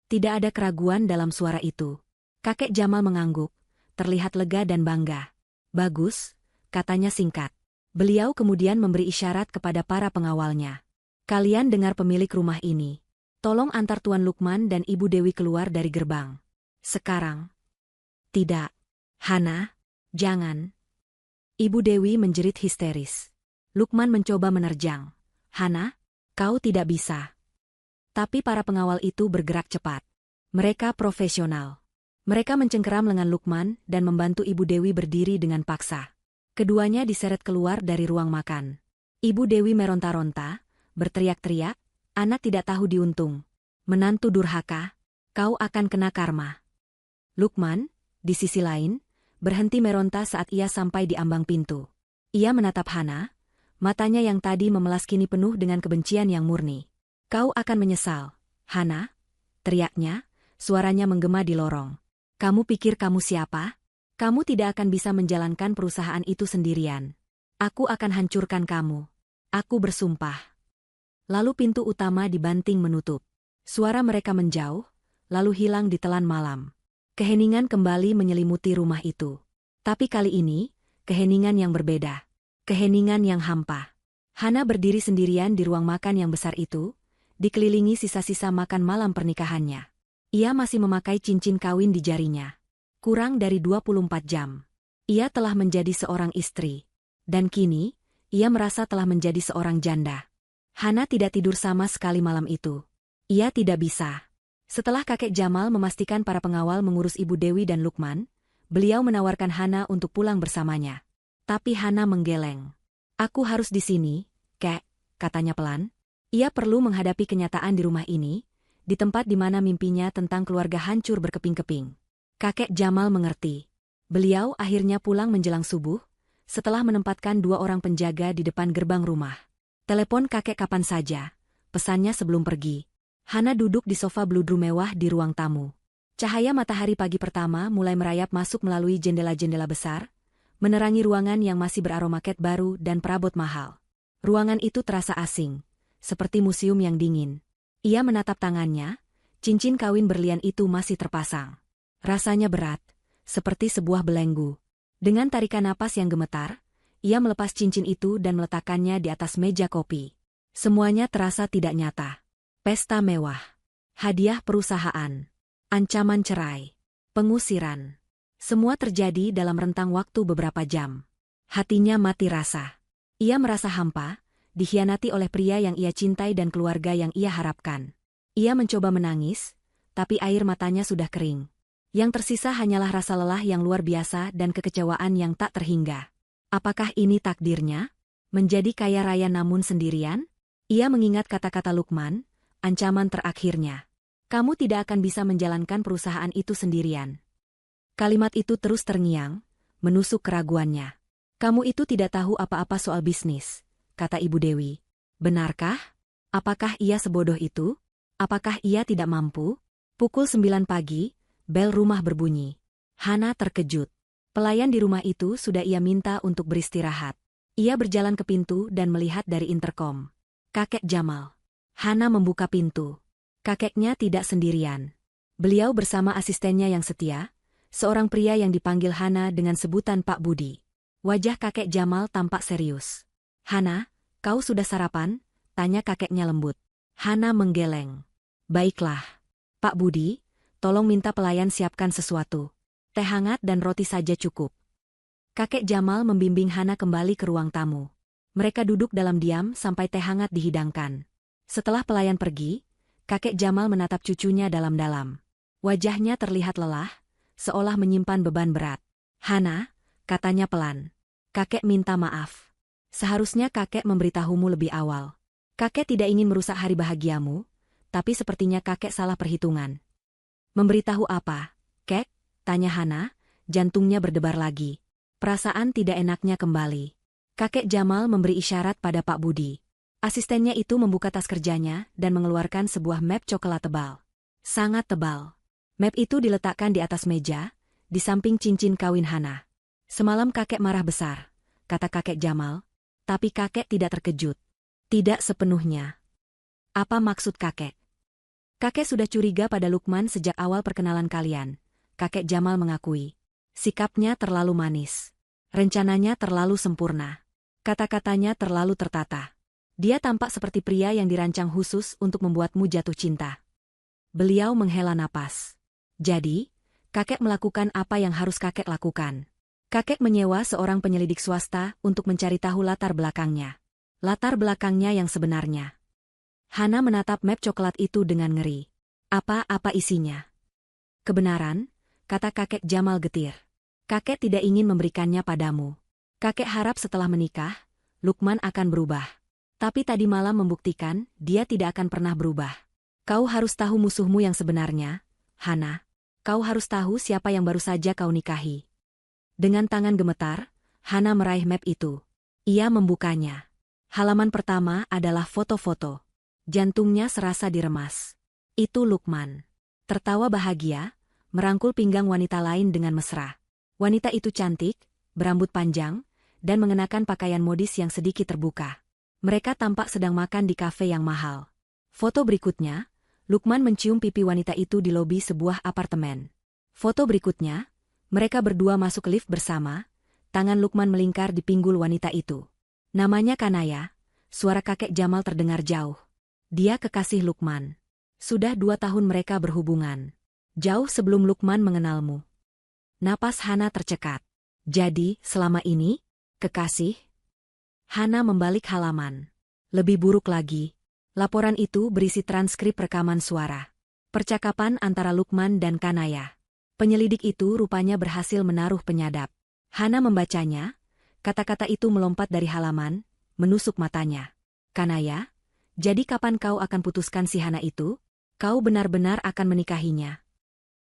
[SPEAKER 1] Tidak ada keraguan dalam suara itu. Kakek Jamal mengangguk, terlihat lega dan bangga. Bagus, katanya singkat. Beliau kemudian memberi isyarat kepada para pengawalnya. Kalian dengar pemilik rumah ini. Tolong antar Tuan Lukman dan Ibu Dewi keluar dari gerbang. Sekarang. Tidak. Hana, jangan. Ibu Dewi menjerit histeris. Lukman mencoba menerjang. Hana, kau tidak bisa. Tapi para pengawal itu bergerak cepat. Mereka profesional. Mereka mencengkeram lengan Lukman dan membantu Ibu Dewi berdiri dengan paksa. Keduanya diseret keluar dari ruang makan. Ibu Dewi meronta-ronta, berteriak-teriak, anak tidak tahu diuntung. Menantu durhaka, kau akan kena karma. Lukman, di sisi lain, berhenti meronta saat ia sampai di ambang pintu. Ia menatap Hana, matanya yang tadi memelas kini penuh dengan kebencian yang murni. Kau akan menyesal, Hana, teriaknya, suaranya menggema di lorong. Kamu pikir kamu siapa? Kamu tidak akan bisa menjalankan perusahaan itu sendirian. Aku akan hancurkan kamu. Aku bersumpah. Lalu pintu utama dibanting menutup. Suara mereka menjauh, lalu hilang di telan malam. Keheningan kembali menyelimuti rumah itu. Tapi kali ini, keheningan yang berbeda. Keheningan yang hampa. Hana berdiri sendirian di ruang makan yang besar itu, dikelilingi sisa-sisa makan malam pernikahannya. Ia masih memakai cincin kawin di jarinya. Kurang dari 24 jam. Ia telah menjadi seorang istri. Dan kini, ia merasa telah menjadi seorang janda. Hana tidak tidur sama sekali malam itu. Ia tidak bisa. Setelah kakek Jamal memastikan para pengawal mengurus Ibu Dewi dan Lukman, Beliau menawarkan Hana untuk pulang bersamanya. Tapi Hana menggeleng. Aku harus di sini, Kek, katanya pelan. Ia perlu menghadapi kenyataan di rumah ini, di tempat di mana mimpinya tentang keluarga hancur berkeping-keping. Kakek Jamal mengerti. Beliau akhirnya pulang menjelang subuh, setelah menempatkan 2 orang penjaga di depan gerbang rumah. Telepon kakek kapan saja, pesannya sebelum pergi. Hana duduk di sofa bludru mewah di ruang tamu. Cahaya matahari pagi pertama mulai merayap masuk melalui jendela-jendela besar, menerangi ruangan yang masih beraroma cat baru dan perabot mahal. Ruangan itu terasa asing, seperti museum yang dingin. Ia menatap tangannya, cincin kawin berlian itu masih terpasang. Rasanya berat, seperti sebuah belenggu. Dengan tarikan napas yang gemetar, ia melepas cincin itu dan meletakkannya di atas meja kopi. Semuanya terasa tidak nyata. Pesta mewah, hadiah perusahaan, ancaman cerai, pengusiran. Semua terjadi dalam rentang waktu beberapa jam. Hatinya mati rasa. Ia merasa hampa, dikhianati oleh pria yang ia cintai dan keluarga yang ia harapkan. Ia mencoba menangis, tapi air matanya sudah kering. Yang tersisa hanyalah rasa lelah yang luar biasa dan kekecewaan yang tak terhingga. Apakah ini takdirnya? Menjadi kaya raya namun sendirian? Ia mengingat kata-kata Lukman, ancaman terakhirnya. Kamu tidak akan bisa menjalankan perusahaan itu sendirian. Kalimat itu terus terngiang, menusuk keraguannya. Kamu itu tidak tahu apa-apa soal bisnis, kata Ibu Dewi. Benarkah? Apakah ia sebodoh itu? Apakah ia tidak mampu? Pukul 9 pagi, bel rumah berbunyi. Hana terkejut. Pelayan di rumah itu sudah ia minta untuk beristirahat. Ia berjalan ke pintu dan melihat dari interkom. Kakek Jamal. Hana membuka pintu. Kakeknya tidak sendirian. Beliau bersama asistennya yang setia, seorang pria yang dipanggil Hana dengan sebutan Pak Budi. Wajah kakek Jamal tampak serius. Hana, kau sudah sarapan? Tanya kakeknya lembut. Hana menggeleng. Baiklah. Pak Budi, tolong minta pelayan siapkan sesuatu. Teh hangat dan roti saja cukup. Kakek Jamal membimbing Hana kembali ke ruang tamu. Mereka duduk dalam diam sampai teh hangat dihidangkan. Setelah pelayan pergi, kakek Jamal menatap cucunya dalam-dalam. Wajahnya terlihat lelah, seolah menyimpan beban berat. Hana, katanya pelan. Kakek minta maaf. Seharusnya kakek memberitahumu lebih awal. Kakek tidak ingin merusak hari bahagiamu, tapi sepertinya kakek salah perhitungan. Memberitahu apa, Kek? Tanya Hana, jantungnya berdebar lagi. Perasaan tidak enaknya kembali. Kakek Jamal memberi isyarat pada Pak Budi. Asistennya itu membuka tas kerjanya dan mengeluarkan sebuah map coklat tebal. Sangat tebal. Map itu diletakkan di atas meja, di samping cincin kawin Hana. Semalam kakek marah besar, kata kakek Jamal, tapi kakek tidak terkejut. Tidak sepenuhnya. Apa maksud kakek? Kakek sudah curiga pada Lukman sejak awal perkenalan kalian, kakek Jamal mengakui. Sikapnya terlalu manis. Rencananya terlalu sempurna. Kata-katanya terlalu tertata. Dia tampak seperti pria yang dirancang khusus untuk membuatmu jatuh cinta. Beliau menghela napas. Jadi, kakek melakukan apa yang harus kakek lakukan. Kakek menyewa seorang penyelidik swasta untuk mencari tahu latar belakangnya. Latar belakangnya yang sebenarnya. Hana menatap map coklat itu dengan ngeri. Apa-apa isinya? Kebenaran, kata kakek Jamal getir. Kakek tidak ingin memberikannya padamu. Kakek harap setelah menikah, Lukman akan berubah. Tapi tadi malam membuktikan dia tidak akan pernah berubah. Kau harus tahu musuhmu yang sebenarnya, Hana. Kau harus tahu siapa yang baru saja kau nikahi. Dengan tangan gemetar, Hana meraih map itu. Ia membukanya. Halaman pertama adalah foto-foto. Jantungnya serasa diremas. Itu Lukman. Tertawa bahagia, merangkul pinggang wanita lain dengan mesra. Wanita itu cantik, berambut panjang, dan mengenakan pakaian modis yang sedikit terbuka. Mereka tampak sedang makan di kafe yang mahal. Foto berikutnya, Lukman mencium pipi wanita itu di lobi sebuah apartemen. Foto berikutnya, mereka berdua masuk lift bersama, tangan Lukman melingkar di pinggul wanita itu. Namanya Kanaya, suara kakek Jamal terdengar jauh. Dia kekasih Lukman. Sudah 2 tahun mereka berhubungan. Jauh sebelum Lukman mengenalmu. Napas Hana tercekat. Jadi, selama ini, kekasih? Hana membalik halaman. Lebih buruk lagi. Laporan itu berisi transkrip rekaman suara. Percakapan antara Lukman dan Kanaya. Penyelidik itu rupanya berhasil menaruh penyadap. Hana membacanya, kata-kata itu melompat dari halaman, menusuk matanya. Kanaya, jadi kapan kau akan putuskan si Hana itu? Kau benar-benar akan menikahinya.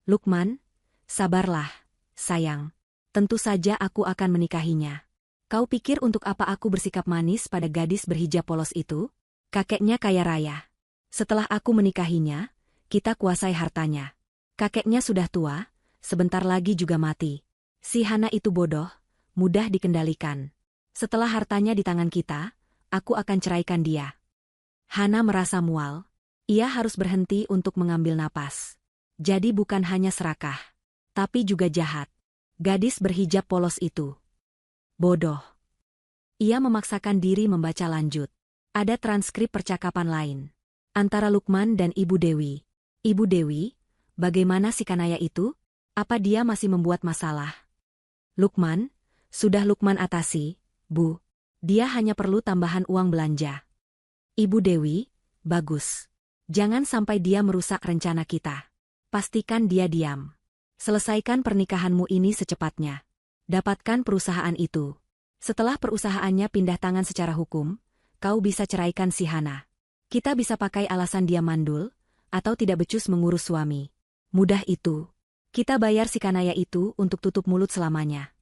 [SPEAKER 1] Lukman, sabarlah, sayang. Tentu saja aku akan menikahinya. Kau pikir untuk apa aku bersikap manis pada gadis berhijab polos itu? Kakeknya kaya raya. Setelah aku menikahinya, kita kuasai hartanya. Kakeknya sudah tua, sebentar lagi juga mati. Si Hana itu bodoh, mudah dikendalikan. Setelah hartanya di tangan kita, aku akan ceraikan dia. Hana merasa mual. Ia harus berhenti untuk mengambil napas. Jadi bukan hanya serakah, tapi juga jahat. Gadis berhijab polos itu. Bodoh. Ia memaksakan diri membaca lanjut. Ada transkrip percakapan lain. Antara Lukman dan Ibu Dewi. Ibu Dewi, bagaimana si Kanaya itu? Apa dia masih membuat masalah? Lukman, sudah Lukman atasi, Bu. Dia hanya perlu tambahan uang belanja. Ibu Dewi, bagus. Jangan sampai dia merusak rencana kita. Pastikan dia diam. Selesaikan pernikahanmu ini secepatnya. Dapatkan perusahaan itu. Setelah perusahaannya pindah tangan secara hukum, kau bisa ceraikan si Hana. Kita bisa pakai alasan dia mandul, atau tidak becus mengurus suami. Mudah itu. Kita bayar si Kanaya itu untuk tutup mulut selamanya.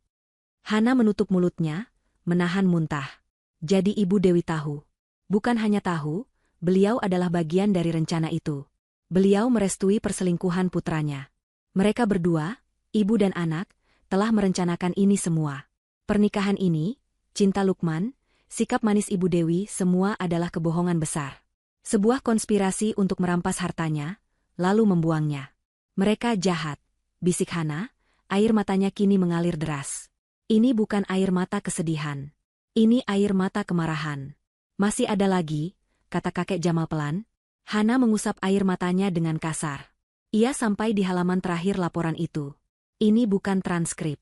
[SPEAKER 1] Hana menutup mulutnya, menahan muntah. Jadi Ibu Dewi tahu. Bukan hanya tahu, beliau adalah bagian dari rencana itu. Beliau merestui perselingkuhan putranya. Mereka berdua, ibu dan anak, telah merencanakan ini semua. Pernikahan ini, cinta Lukman, sikap manis Ibu Dewi semua adalah kebohongan besar. Sebuah konspirasi untuk merampas hartanya, lalu membuangnya. Mereka jahat, bisik Hana, air matanya kini mengalir deras. Ini bukan air mata kesedihan. Ini air mata kemarahan. Masih ada lagi, kata kakek Jamal pelan. Hana mengusap air matanya dengan kasar. Ia sampai di halaman terakhir laporan itu. Ini bukan transkrip.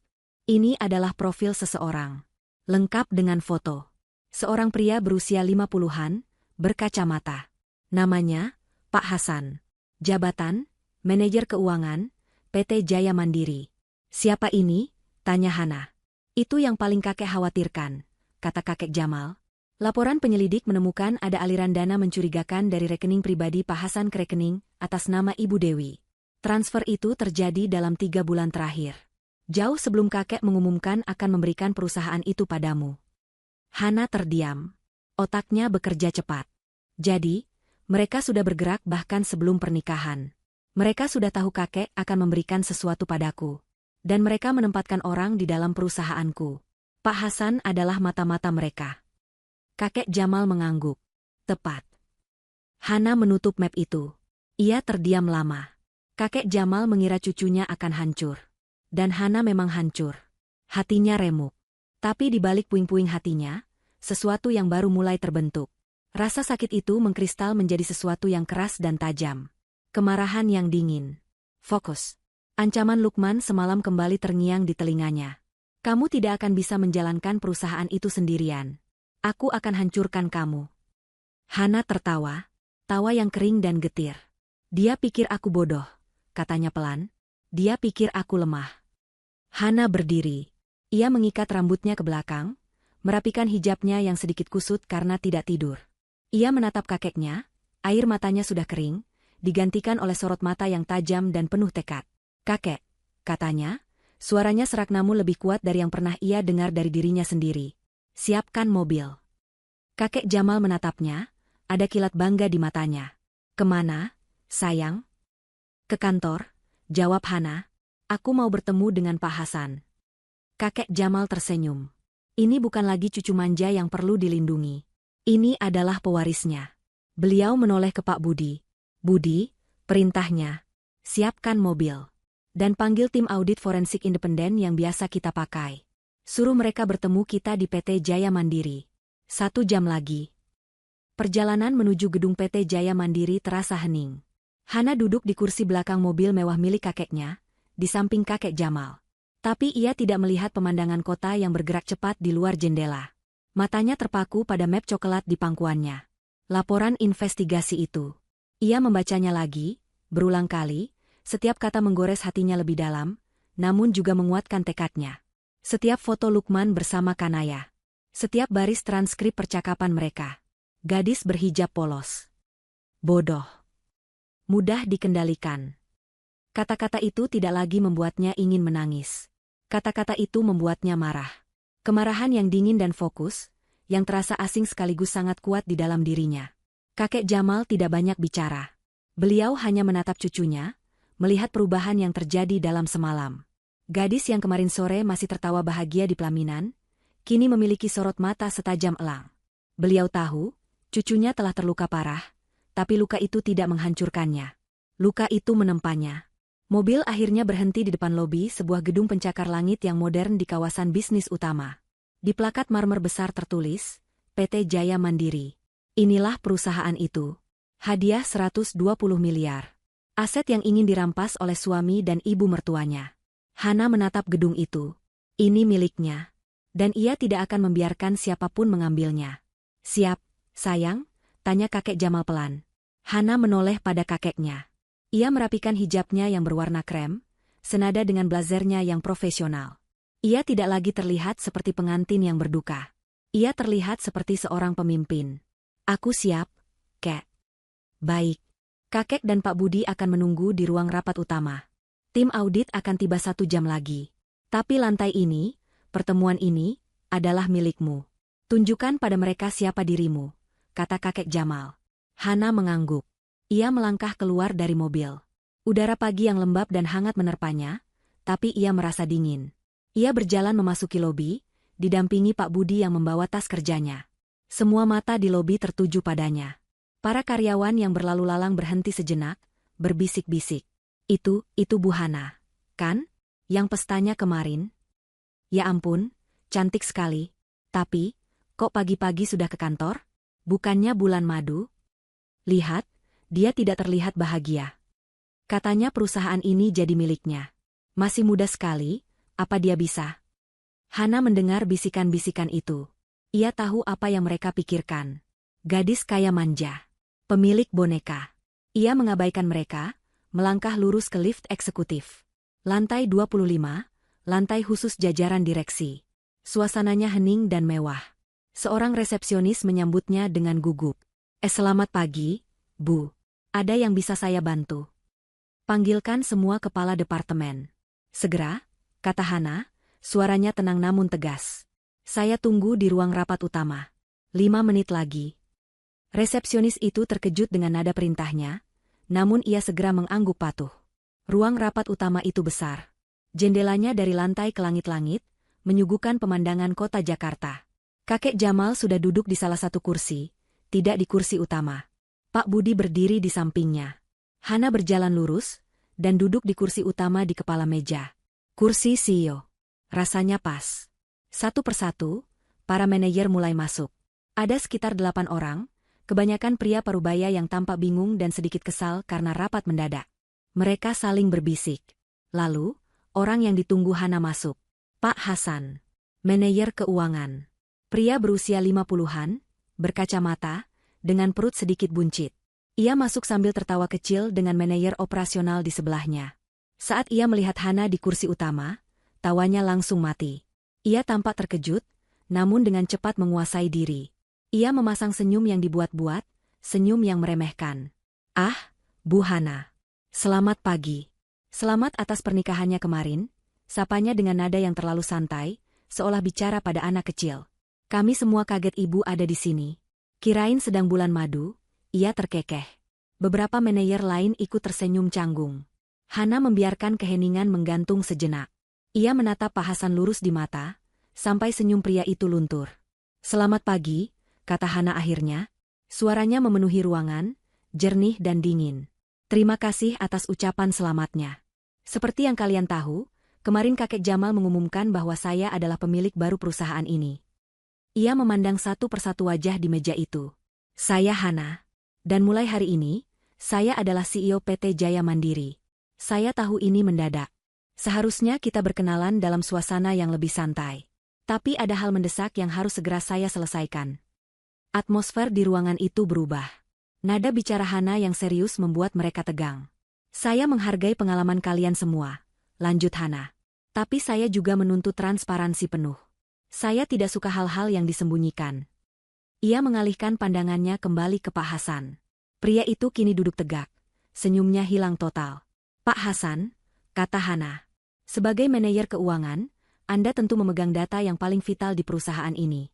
[SPEAKER 1] Ini adalah profil seseorang. Lengkap dengan foto. Seorang pria berusia 50-an, berkacamata. Namanya, Pak Hasan. Jabatan, manajer keuangan, PT Jaya Mandiri. Siapa ini? Tanya Hana. Itu yang paling kakek khawatirkan, kata kakek Jamal. Laporan penyelidik menemukan ada aliran dana mencurigakan dari rekening pribadi Pak Hasan ke rekening atas nama Ibu Dewi. Transfer itu terjadi dalam 3 bulan terakhir. Jauh sebelum kakek mengumumkan akan memberikan perusahaan itu padamu. Hana terdiam. Otaknya bekerja cepat. Jadi, mereka sudah bergerak bahkan sebelum pernikahan. Mereka sudah tahu kakek akan memberikan sesuatu padaku. Dan mereka menempatkan orang di dalam perusahaanku. Pak Hasan adalah mata-mata mereka. Kakek Jamal mengangguk. Tepat. Hana menutup map itu. Ia terdiam lama. Kakek Jamal mengira cucunya akan hancur. Dan Hana memang hancur. Hatinya remuk. Tapi di balik puing-puing hatinya, sesuatu yang baru mulai terbentuk. Rasa sakit itu mengkristal menjadi sesuatu yang keras dan tajam. Kemarahan yang dingin. Fokus. Ancaman Lukman semalam kembali terngiang di telinganya. Kamu tidak akan bisa menjalankan perusahaan itu sendirian. Aku akan hancurkan kamu. Hana tertawa, tawa yang kering dan getir. Dia pikir aku bodoh, katanya pelan. Dia pikir aku lemah. Hana berdiri. Ia mengikat rambutnya ke belakang, merapikan hijabnya yang sedikit kusut karena tidak tidur. Ia menatap kakeknya, air matanya sudah kering, digantikan oleh sorot mata yang tajam dan penuh tekad. Kakek, katanya, suaranya serak namun lebih kuat dari yang pernah ia dengar dari dirinya sendiri. Siapkan mobil. Kakek Jamal menatapnya, ada kilat bangga di matanya. Kemana, sayang? Ke kantor, jawab Hana. Aku mau bertemu dengan Pak Hasan. Kakek Jamal tersenyum. Ini bukan lagi cucu manja yang perlu dilindungi. Ini adalah pewarisnya. Beliau menoleh ke Pak Budi. Budi, perintahnya. Siapkan mobil. Dan panggil tim audit forensik independen yang biasa kita pakai. Suruh mereka bertemu kita di PT Jaya Mandiri. 1 jam lagi. Perjalanan menuju gedung PT Jaya Mandiri terasa hening. Hana duduk di kursi belakang mobil mewah milik kakeknya, di samping kakek Jamal. Tapi ia tidak melihat pemandangan kota yang bergerak cepat di luar jendela. Matanya terpaku pada map coklat di pangkuannya. Laporan investigasi itu. Ia membacanya lagi, berulang kali, Setiap kata menggores hatinya lebih dalam, namun juga menguatkan tekadnya. Setiap foto Lukman bersama Kanaya. Setiap baris transkrip percakapan mereka. Gadis berhijab polos. Bodoh. Mudah dikendalikan. Kata-kata itu tidak lagi membuatnya ingin menangis. Kata-kata itu membuatnya marah. Kemarahan yang dingin dan fokus, yang terasa asing sekaligus sangat kuat di dalam dirinya. Kakek Jamal tidak banyak bicara. Beliau hanya menatap cucunya, melihat perubahan yang terjadi dalam semalam. Gadis yang kemarin sore masih tertawa bahagia di pelaminan, kini memiliki sorot mata setajam elang. Beliau tahu, cucunya telah terluka parah, tapi luka itu tidak menghancurkannya. Luka itu menempanya. Mobil akhirnya berhenti di depan lobi sebuah gedung pencakar langit yang modern di kawasan bisnis utama. Di plakat marmer besar tertulis, PT Jaya Mandiri. Inilah perusahaan itu. Hadiah 120 miliar. Aset yang ingin dirampas oleh suami dan ibu mertuanya. Hana menatap gedung itu. Ini miliknya. Dan ia tidak akan membiarkan siapapun mengambilnya. Siap, sayang? Tanya kakek Jamal pelan. Hana menoleh pada kakeknya. Ia merapikan hijabnya yang berwarna krem, senada dengan blazernya yang profesional. Ia tidak lagi terlihat seperti pengantin yang berduka. Ia terlihat seperti seorang pemimpin. Aku siap, Kek. Baik. Kakek dan Pak Budi akan menunggu di ruang rapat utama. Tim audit akan tiba 1 jam lagi. Tapi lantai ini, pertemuan ini, adalah milikmu. Tunjukkan pada mereka siapa dirimu, kata kakek Jamal. Hana mengangguk. Ia melangkah keluar dari mobil. Udara pagi yang lembab dan hangat menerpanya, tapi ia merasa dingin. Ia berjalan memasuki lobi, didampingi Pak Budi yang membawa tas kerjanya. Semua mata di lobi tertuju padanya. Para karyawan yang berlalu lalang berhenti sejenak, berbisik-bisik. Itu Bu Hana, kan? Yang pestanya kemarin? Ya ampun, cantik sekali. Tapi, kok pagi-pagi sudah ke kantor? Bukannya bulan madu? Lihat, dia tidak terlihat bahagia. Katanya perusahaan ini jadi miliknya. Masih muda sekali, apa dia bisa? Hana mendengar bisikan-bisikan itu. Ia tahu apa yang mereka pikirkan. Gadis kaya manja. Pemilik boneka. Ia mengabaikan mereka, melangkah lurus ke lift eksekutif. Lantai 25, lantai khusus jajaran direksi. Suasananya hening dan mewah. Seorang resepsionis menyambutnya dengan gugup. Selamat pagi, Bu. Ada yang bisa saya bantu? Panggilkan semua kepala departemen. Segera, kata Hana, suaranya tenang namun tegas. Saya tunggu di ruang rapat utama. 5 menit lagi. Resepsionis itu terkejut dengan nada perintahnya, namun ia segera mengangguk patuh. Ruang rapat utama itu besar. Jendelanya dari lantai ke langit-langit, menyuguhkan pemandangan kota Jakarta. Kakek Jamal sudah duduk di salah satu kursi, tidak di kursi utama. Pak Budi berdiri di sampingnya. Hana berjalan lurus, dan duduk di kursi utama di kepala meja. Kursi CEO. Rasanya pas. Satu persatu, para manajer mulai masuk. Ada sekitar 8 orang, kebanyakan pria parubaya yang tampak bingung dan sedikit kesal karena rapat mendadak. Mereka saling berbisik. Lalu, orang yang ditunggu Hana masuk. Pak Hasan. Manajer keuangan. Pria berusia 50-an, berkacamata, dengan perut sedikit buncit. Ia masuk sambil tertawa kecil dengan manajer operasional di sebelahnya. Saat ia melihat Hana di kursi utama, tawanya langsung mati. Ia tampak terkejut, namun dengan cepat menguasai diri. Ia memasang senyum yang dibuat-buat, senyum yang meremehkan. Ah, Bu Hana. Selamat pagi. Selamat atas pernikahannya kemarin, sapanya dengan nada yang terlalu santai, seolah bicara pada anak kecil. Kami semua kaget ibu ada di sini. Kirain sedang bulan madu, ia terkekeh. Beberapa manajer lain ikut tersenyum canggung. Hana membiarkan keheningan menggantung sejenak. Ia menatap Pak Hasan lurus di mata, sampai senyum pria itu luntur. Selamat pagi, kata Hana akhirnya. Suaranya memenuhi ruangan, jernih dan dingin. Terima kasih atas ucapan selamatnya. Seperti yang kalian tahu, kemarin kakek Jamal mengumumkan bahwa saya adalah pemilik baru perusahaan ini. Ia memandang satu persatu wajah di meja itu. Saya Hana. Dan mulai hari ini, saya adalah CEO PT Jaya Mandiri. Saya tahu ini mendadak. Seharusnya kita berkenalan dalam suasana yang lebih santai. Tapi ada hal mendesak yang harus segera saya selesaikan. Atmosfer di ruangan itu berubah. Nada bicara Hana yang serius membuat mereka tegang. Saya menghargai pengalaman kalian semua, lanjut Hana. Tapi saya juga menuntut transparansi penuh. Saya tidak suka hal-hal yang disembunyikan. Ia mengalihkan pandangannya kembali ke Pak Hasan. Pria itu kini duduk tegak. Senyumnya hilang total. Pak Hasan, kata Hana. Sebagai manajer keuangan, Anda tentu memegang data yang paling vital di perusahaan ini.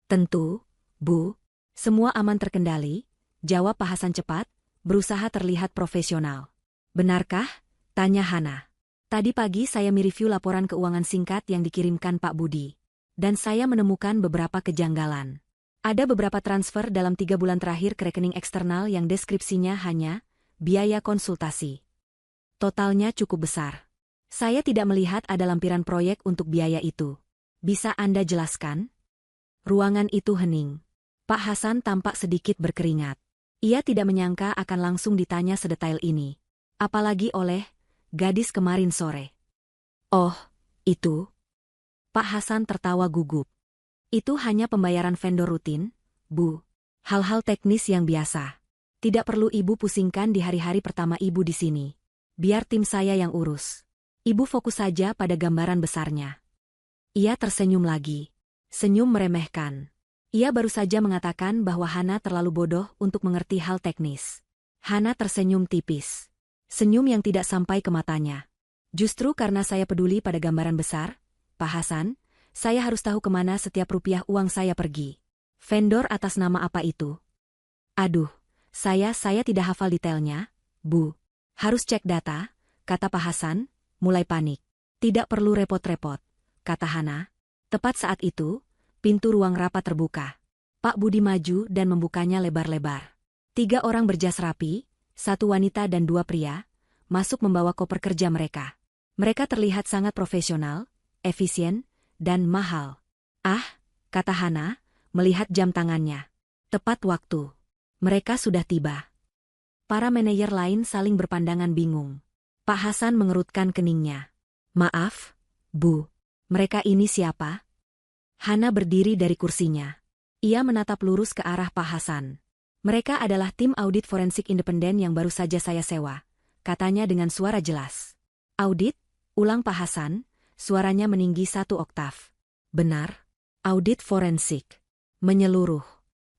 [SPEAKER 1] Tentu, Bu. Semua aman terkendali, jawab Pak Hasan cepat, berusaha terlihat profesional. Benarkah? Tanya Hana. Tadi pagi saya mereview laporan keuangan singkat yang dikirimkan Pak Budi. Dan saya menemukan beberapa kejanggalan. Ada beberapa transfer dalam 3 bulan terakhir ke rekening eksternal yang deskripsinya hanya biaya konsultasi. Totalnya cukup besar. Saya tidak melihat ada lampiran proyek untuk biaya itu. Bisa Anda jelaskan? Ruangan itu hening. Pak Hasan tampak sedikit berkeringat. Ia tidak menyangka akan langsung ditanya sedetail ini. Apalagi oleh gadis kemarin sore. Oh, itu? Pak Hasan tertawa gugup. Itu hanya pembayaran vendor rutin, Bu. Hal-hal teknis yang biasa. Tidak perlu Ibu pusingkan di hari-hari pertama Ibu di sini. Biar tim saya yang urus. Ibu fokus saja pada gambaran besarnya. Ia tersenyum lagi. Senyum meremehkan. Ia baru saja mengatakan bahwa Hana terlalu bodoh untuk mengerti hal teknis. Hana tersenyum tipis. Senyum yang tidak sampai ke matanya. Justru karena saya peduli pada gambaran besar, Pak Hasan, saya harus tahu kemana setiap rupiah uang saya pergi. Vendor atas nama apa itu? Aduh, saya tidak hafal detailnya, Bu. Harus cek data, kata Pak Hasan, mulai panik. Tidak perlu repot-repot, kata Hana. Tepat saat itu, pintu ruang rapat terbuka. Pak Budi maju dan membukanya lebar-lebar. 3 orang berjas rapi, 1 wanita dan 2 pria, masuk membawa koper kerja mereka. Mereka terlihat sangat profesional, efisien, dan mahal. Ah, kata Hana, melihat jam tangannya. Tepat waktu. Mereka sudah tiba. Para manajer lain saling berpandangan bingung. Pak Hasan mengerutkan keningnya. Maaf, Bu. Mereka ini siapa? Hana berdiri dari kursinya. Ia menatap lurus ke arah Pak Hasan. Mereka adalah tim audit forensik independen yang baru saja saya sewa, katanya dengan suara jelas. Audit? Ulang Pak Hasan. Suaranya meninggi 1 oktav. Benar. Audit forensik. Menyeluruh.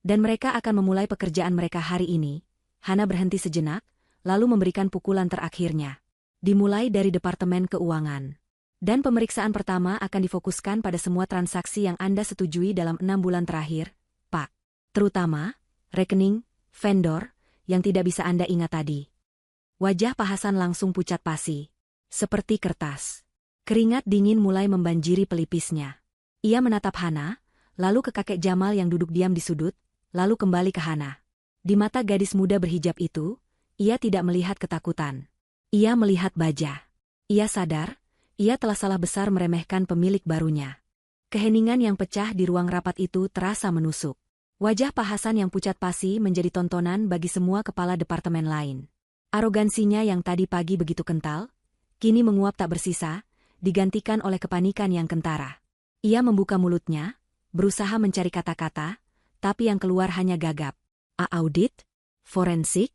[SPEAKER 1] Dan mereka akan memulai pekerjaan mereka hari ini. Hana berhenti sejenak, lalu memberikan pukulan terakhirnya. Dimulai dari Departemen Keuangan. Dan pemeriksaan pertama akan difokuskan pada semua transaksi yang Anda setujui dalam 6 bulan terakhir, Pak. Terutama, rekening, vendor, yang tidak bisa Anda ingat tadi. Wajah Pak Hasan langsung pucat pasi. Seperti kertas. Keringat dingin mulai membanjiri pelipisnya. Ia menatap Hana, lalu ke kakek Jamal yang duduk diam di sudut, lalu kembali ke Hana. Di mata gadis muda berhijab itu, ia tidak melihat ketakutan. Ia melihat baja. Ia sadar, ia telah salah besar meremehkan pemilik barunya. Keheningan yang pecah di ruang rapat itu terasa menusuk. Wajah Pak Hasan yang pucat pasi menjadi tontonan bagi semua kepala departemen lain. Arogansinya yang tadi pagi begitu kental, kini menguap tak bersisa, digantikan oleh kepanikan yang kentara. Ia membuka mulutnya, berusaha mencari kata-kata, tapi yang keluar hanya gagap. Audit? Forensik?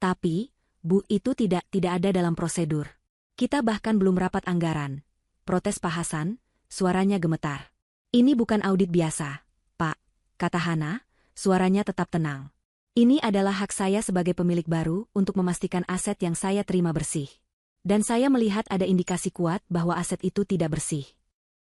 [SPEAKER 1] Tapi, Bu, itu tidak ada dalam prosedur. Kita bahkan belum rapat anggaran. Protes Pak Hasan, suaranya gemetar. Ini bukan audit biasa, Pak, kata Hana, suaranya tetap tenang. Ini adalah hak saya sebagai pemilik baru untuk memastikan aset yang saya terima bersih. Dan saya melihat ada indikasi kuat bahwa aset itu tidak bersih.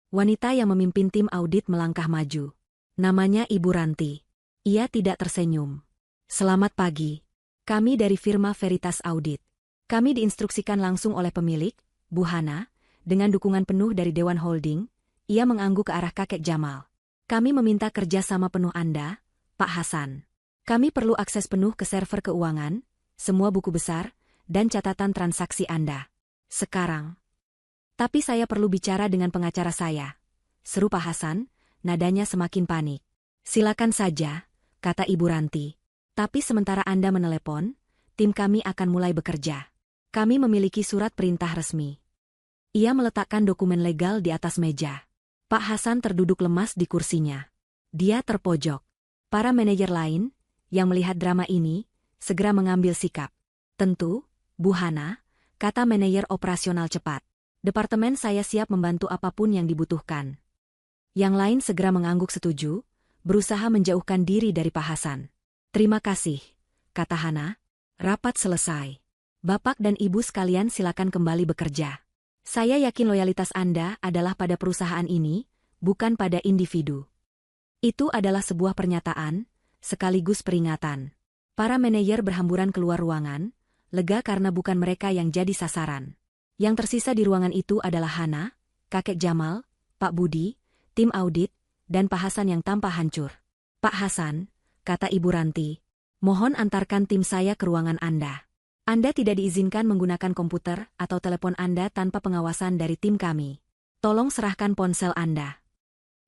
[SPEAKER 1] Wanita yang memimpin tim audit melangkah maju. Namanya Ibu Ranti. Ia tidak tersenyum. Selamat pagi. Kami dari firma Veritas Audit. Kami diinstruksikan langsung oleh pemilik, Bu Hana, dengan dukungan penuh dari Dewan Holding. Ia mengangguk ke arah kakek Jamal. Kami meminta kerjasama penuh Anda, Pak Hasan. Kami perlu akses penuh ke server keuangan, semua buku besar, dan catatan transaksi Anda. Sekarang. Tapi saya perlu bicara dengan pengacara saya. Seru Pak Hasan, nadanya semakin panik. Silakan saja, kata Ibu Ranti. Tapi sementara Anda menelepon, tim kami akan mulai bekerja. Kami memiliki surat perintah resmi. Ia meletakkan dokumen legal di atas meja. Pak Hasan terduduk lemas di kursinya. Dia terpojok. Para manajer lain, yang melihat drama ini, segera mengambil sikap. Tentu, Bu Hana, kata manajer operasional cepat. Departemen saya siap membantu apapun yang dibutuhkan. Yang lain segera mengangguk setuju, berusaha menjauhkan diri dari Pak Hasan. Terima kasih, kata Hana. Rapat selesai. Bapak dan Ibu sekalian silakan kembali bekerja. Saya yakin loyalitas Anda adalah pada perusahaan ini, bukan pada individu. Itu adalah sebuah pernyataan, sekaligus peringatan. Para manajer berhamburan keluar ruangan, lega karena bukan mereka yang jadi sasaran. Yang tersisa di ruangan itu adalah Hana, kakek Jamal, Pak Budi, tim audit, dan Pak Hasan yang tampak hancur. Pak Hasan, kata Ibu Ranti, mohon antarkan tim saya ke ruangan Anda. Anda tidak diizinkan menggunakan komputer atau telepon Anda tanpa pengawasan dari tim kami. Tolong serahkan ponsel Anda.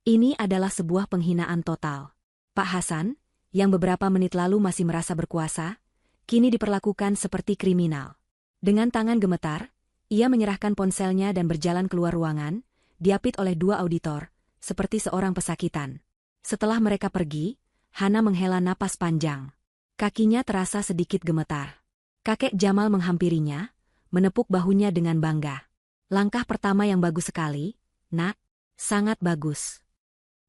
[SPEAKER 1] Ini adalah sebuah penghinaan total. Pak Hasan, yang beberapa menit lalu masih merasa berkuasa, kini diperlakukan seperti kriminal. Dengan tangan gemetar, ia menyerahkan ponselnya dan berjalan keluar ruangan, diapit oleh dua auditor, seperti seorang pesakitan. Setelah mereka pergi, Hana menghela napas panjang. Kakinya terasa sedikit gemetar. Kakek Jamal menghampirinya, menepuk bahunya dengan bangga. Langkah pertama yang bagus sekali, Nak, sangat bagus.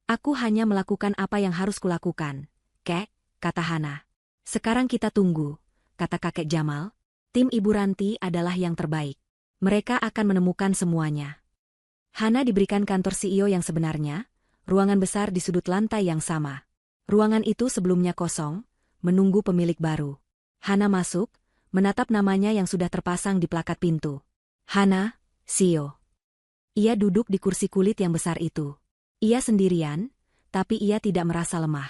[SPEAKER 1] Aku hanya melakukan apa yang harus kulakukan, Kek, kata Hana. Sekarang kita tunggu, kata kakek Jamal. Tim Ibu Ranti adalah yang terbaik. Mereka akan menemukan semuanya. Hana diberikan kantor CEO yang sebenarnya, ruangan besar di sudut lantai yang sama. Ruangan itu sebelumnya kosong, menunggu pemilik baru. Hana masuk, menatap namanya yang sudah terpasang di plakat pintu. Hana, CEO. Ia duduk di kursi kulit yang besar itu. Ia sendirian, tapi ia tidak merasa lemah.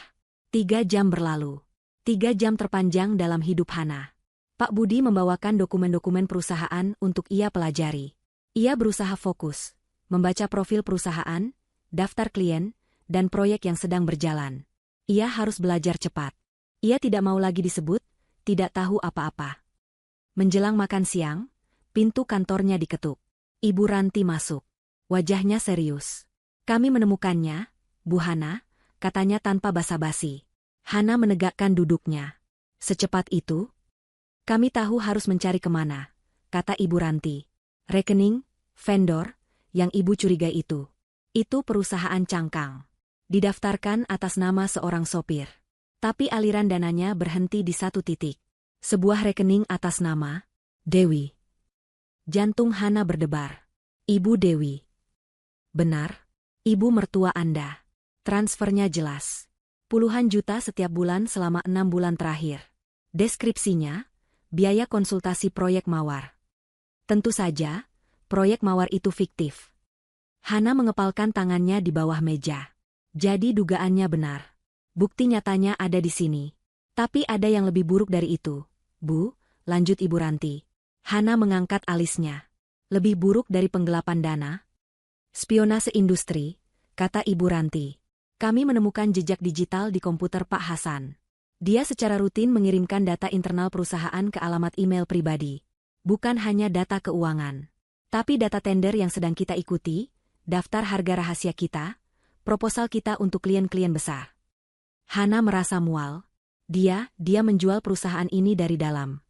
[SPEAKER 1] 3 jam berlalu. 3 jam terpanjang dalam hidup Hana. Pak Budi membawakan dokumen-dokumen perusahaan untuk ia pelajari. Ia berusaha fokus, membaca profil perusahaan, daftar klien, dan proyek yang sedang berjalan. Ia harus belajar cepat. Ia tidak mau lagi disebut, tidak tahu apa-apa. Menjelang makan siang, pintu kantornya diketuk. Ibu Ranti masuk. Wajahnya serius. Kami menemukannya, Bu Hana, katanya tanpa basa-basi. Hana menegakkan duduknya. Secepat itu? Kami tahu harus mencari kemana, kata Ibu Ranti. Rekening, vendor, yang Ibu curigai itu. Itu perusahaan cangkang. Didaftarkan atas nama seorang sopir. Tapi aliran dananya berhenti di satu titik. Sebuah rekening atas nama Dewi. Jantung Hana berdebar. Ibu Dewi. Benar, ibu mertua Anda. Transfernya jelas. Puluhan juta setiap bulan selama 6 bulan terakhir. Deskripsinya, biaya konsultasi proyek mawar. Tentu saja, proyek mawar itu fiktif. Hana mengepalkan tangannya di bawah meja. Jadi dugaannya benar. Bukti nyatanya ada di sini. Tapi ada yang lebih buruk dari itu, Bu, lanjut Ibu Ranti. Hana mengangkat alisnya. Lebih buruk dari penggelapan dana? Spionase industri, kata Ibu Ranti. Kami menemukan jejak digital di komputer Pak Hasan. Dia secara rutin mengirimkan data internal perusahaan ke alamat email pribadi. Bukan hanya data keuangan. Tapi data tender yang sedang kita ikuti, daftar harga rahasia kita, proposal kita untuk klien-klien besar. Hana merasa mual. Dia menjual perusahaan ini dari dalam.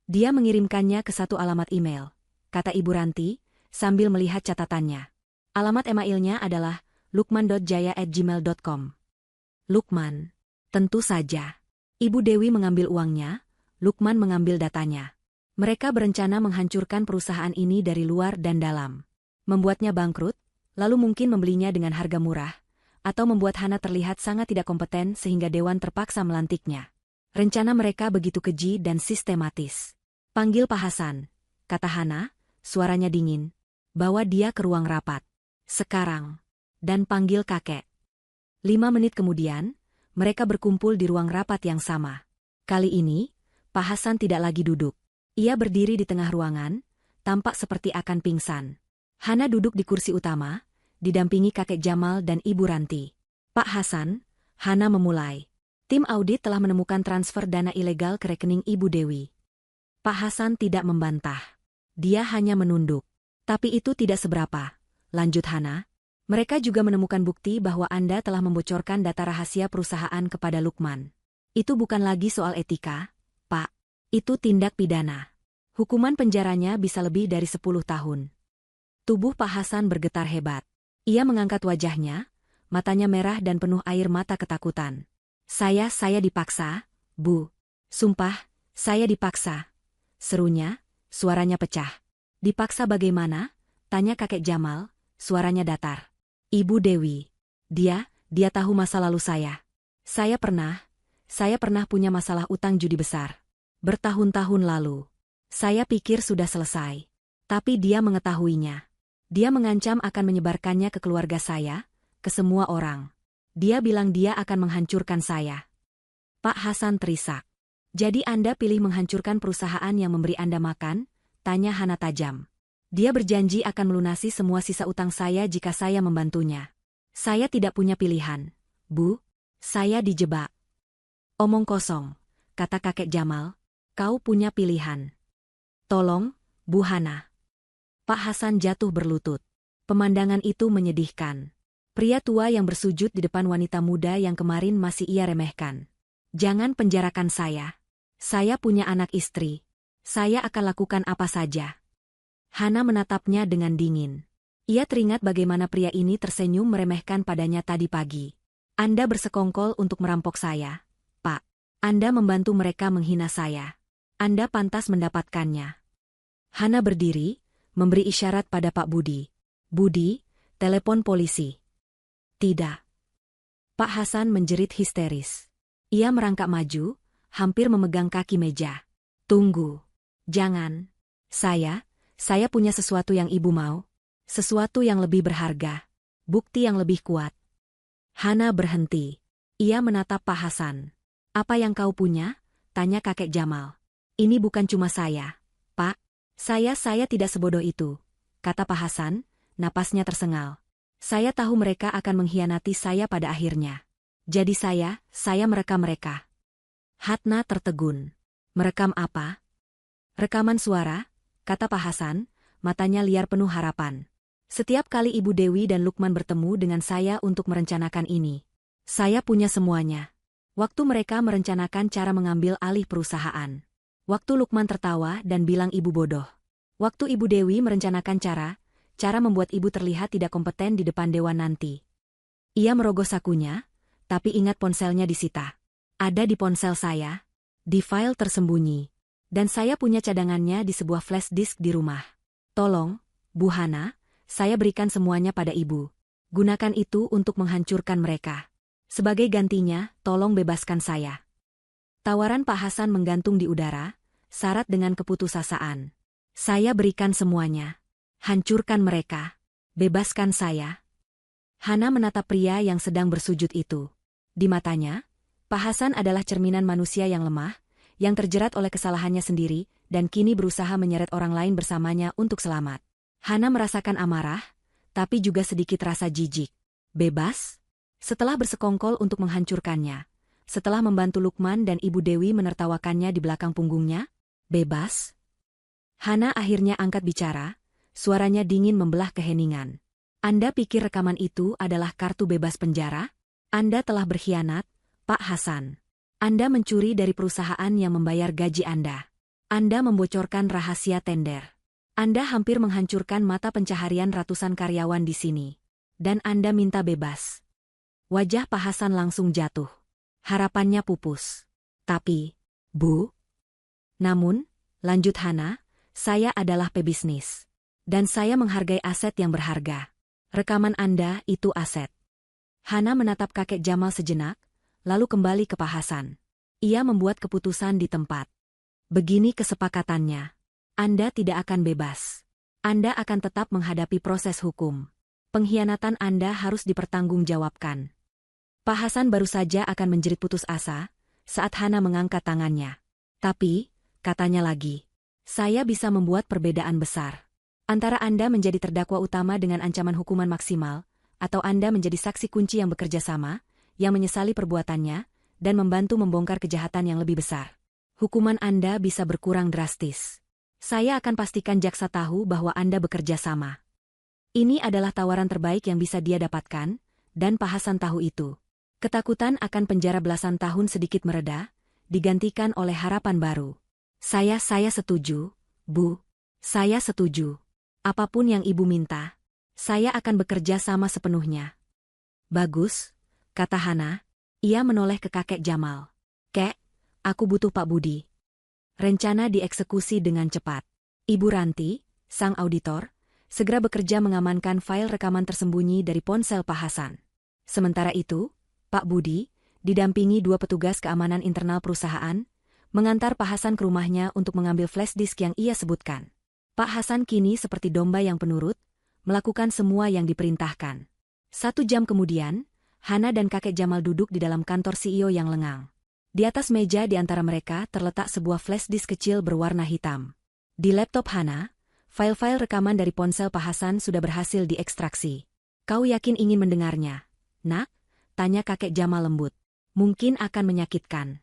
[SPEAKER 1] Dia mengirimkannya ke satu alamat email, kata Ibu Ranti, sambil melihat catatannya. Alamat emailnya adalah lukman.jaya@gmail.com. Lukman. Tentu saja. Ibu Dewi mengambil uangnya, Lukman mengambil datanya. Mereka berencana menghancurkan perusahaan ini dari luar dan dalam. Membuatnya bangkrut, lalu mungkin membelinya dengan harga murah, atau membuat Hana terlihat sangat tidak kompeten sehingga Dewan terpaksa melantiknya. Rencana mereka begitu keji dan sistematis. Panggil Pak Hasan, kata Hana, suaranya dingin. Bawa dia ke ruang rapat. Sekarang. Dan panggil kakek. 5 menit kemudian, mereka berkumpul di ruang rapat yang sama. Kali ini, Pak Hasan tidak lagi duduk. Ia berdiri di tengah ruangan, tampak seperti akan pingsan. Hana duduk di kursi utama, didampingi kakek Jamal dan Ibu Ranti. Pak Hasan, Hana memulai. Tim audit telah menemukan transfer dana ilegal ke rekening Ibu Dewi. Pak Hasan tidak membantah. Dia hanya menunduk. Tapi itu tidak seberapa, lanjut Hana. Mereka juga menemukan bukti bahwa Anda telah membocorkan data rahasia perusahaan kepada Lukman. Itu bukan lagi soal etika, Pak. Itu tindak pidana. Hukuman penjaranya bisa lebih dari 10 tahun. Tubuh Pak Hasan bergetar hebat. Ia mengangkat wajahnya, matanya merah dan penuh air mata ketakutan. Saya dipaksa, Bu. Sumpah, saya dipaksa. Serunya, suaranya pecah. Dipaksa bagaimana? Tanya kakek Jamal, suaranya datar. Ibu Dewi. Dia tahu masa lalu saya. Saya pernah punya masalah utang judi besar. Bertahun-tahun lalu. Saya pikir sudah selesai. Tapi dia mengetahuinya. Dia mengancam akan menyebarkannya ke keluarga saya, ke semua orang. Dia bilang dia akan menghancurkan saya. Pak Hasan terisak. Jadi Anda pilih menghancurkan perusahaan yang memberi Anda makan? Tanya Hana tajam. Dia berjanji akan melunasi semua sisa utang saya jika saya membantunya. Saya tidak punya pilihan, Bu. Saya dijebak. Omong kosong, kata kakek Jamal. Kau punya pilihan. Tolong, Bu Hana. Pak Hasan jatuh berlutut. Pemandangan itu menyedihkan. Pria tua yang bersujud di depan wanita muda yang kemarin masih ia remehkan. Jangan penjarakan saya. Saya punya anak istri. Saya akan lakukan apa saja. Hana menatapnya dengan dingin. Ia teringat bagaimana pria ini tersenyum meremehkan padanya tadi pagi. Anda bersekongkol untuk merampok saya, Pak. Anda membantu mereka menghina saya. Anda pantas mendapatkannya. Hana berdiri, memberi isyarat pada Pak Budi. Budi, telepon polisi. Tidak. Pak Hasan menjerit histeris. Ia merangkak maju, hampir memegang kaki meja. Tunggu. Jangan. Saya punya sesuatu yang ibu mau. Sesuatu yang lebih berharga. Bukti yang lebih kuat. Hana berhenti. Ia menatap Pak Hasan. Apa yang kau punya? Tanya kakek Jamal. Ini bukan cuma saya, Pak. Saya tidak sebodoh itu, kata Pak Hasan, napasnya tersengal. Saya tahu mereka akan mengkhianati saya pada akhirnya. Jadi saya merekam mereka. Hatna tertegun. Merekam apa? Rekaman suara, kata Pak Hasan, matanya liar penuh harapan. Setiap kali Ibu Dewi dan Lukman bertemu dengan saya untuk merencanakan ini. Saya punya semuanya. Waktu mereka merencanakan cara mengambil alih perusahaan. Waktu Lukman tertawa dan bilang ibu bodoh. Waktu Ibu Dewi merencanakan cara membuat ibu terlihat tidak kompeten di depan dewan nanti. Ia merogoh sakunya, tapi ingat ponselnya disita. Ada di ponsel saya, di file tersembunyi. Dan saya punya cadangannya di sebuah flash disk di rumah. Tolong, Bu Hana, saya berikan semuanya pada ibu. Gunakan itu untuk menghancurkan mereka. Sebagai gantinya, tolong bebaskan saya. Tawaran Pak Hasan menggantung di udara, syarat dengan keputusasaan. Saya berikan semuanya. Hancurkan mereka. Bebaskan saya. Hana menatap pria yang sedang bersujud itu. Di matanya, Pak Hasan adalah cerminan manusia yang lemah, yang terjerat oleh kesalahannya sendiri, dan kini berusaha menyeret orang lain bersamanya untuk selamat. Hana merasakan amarah, tapi juga sedikit rasa jijik. Bebas? Setelah bersekongkol untuk menghancurkannya. Setelah membantu Lukman dan Ibu Dewi menertawakannya di belakang punggungnya, bebas? Hana akhirnya angkat bicara, suaranya dingin membelah keheningan. Anda pikir rekaman itu adalah kartu bebas penjara? Anda telah berkhianat, Pak Hasan. Anda mencuri dari perusahaan yang membayar gaji Anda. Anda membocorkan rahasia tender. Anda hampir menghancurkan mata pencaharian ratusan karyawan di sini. Dan Anda minta bebas. Wajah Pak Hasan langsung jatuh. Harapannya pupus. Tapi, Bu. Namun, lanjut Hana, saya adalah pebisnis. Dan saya menghargai aset yang berharga. Rekaman Anda itu aset. Hana menatap kakek Jamal sejenak, lalu kembali ke Pak Hasan. Ia membuat keputusan di tempat. Begini kesepakatannya. Anda tidak akan bebas. Anda akan tetap menghadapi proses hukum. Pengkhianatan Anda harus dipertanggungjawabkan. Pak Hasan baru saja akan menjerit putus asa, saat Hana mengangkat tangannya. Tapi, katanya lagi, saya bisa membuat perbedaan besar. Antara Anda menjadi terdakwa utama dengan ancaman hukuman maksimal, atau Anda menjadi saksi kunci yang bekerja sama, yang menyesali perbuatannya, dan membantu membongkar kejahatan yang lebih besar. Hukuman Anda bisa berkurang drastis. Saya akan pastikan jaksa tahu bahwa Anda bekerja sama. Ini adalah tawaran terbaik yang bisa dia dapatkan, dan Pak Hasan tahu itu. Ketakutan akan penjara belasan tahun sedikit mereda, digantikan oleh harapan baru. Saya setuju, Bu, saya setuju. Apapun yang ibu minta, saya akan bekerja sama sepenuhnya. Bagus, kata Hana. Ia menoleh ke kakek Jamal. Kek, aku butuh Pak Budi. Rencana dieksekusi dengan cepat. Ibu Ranti, sang auditor, segera bekerja mengamankan file rekaman tersembunyi dari ponsel Pak Hasan. Sementara itu, Pak Budi, didampingi 2 petugas keamanan internal perusahaan, mengantar Pak Hasan ke rumahnya untuk mengambil flash disk yang ia sebutkan. Pak Hasan kini seperti domba yang penurut, melakukan semua yang diperintahkan. 1 jam kemudian, Hana dan kakek Jamal duduk di dalam kantor CEO yang lengang. Di atas meja di antara mereka terletak sebuah flash disk kecil berwarna hitam. Di laptop Hana, file-file rekaman dari ponsel Pak Hasan sudah berhasil diekstraksi. Kau yakin ingin mendengarnya, Nak? Tanya kakek Jamal lembut. Mungkin akan menyakitkan.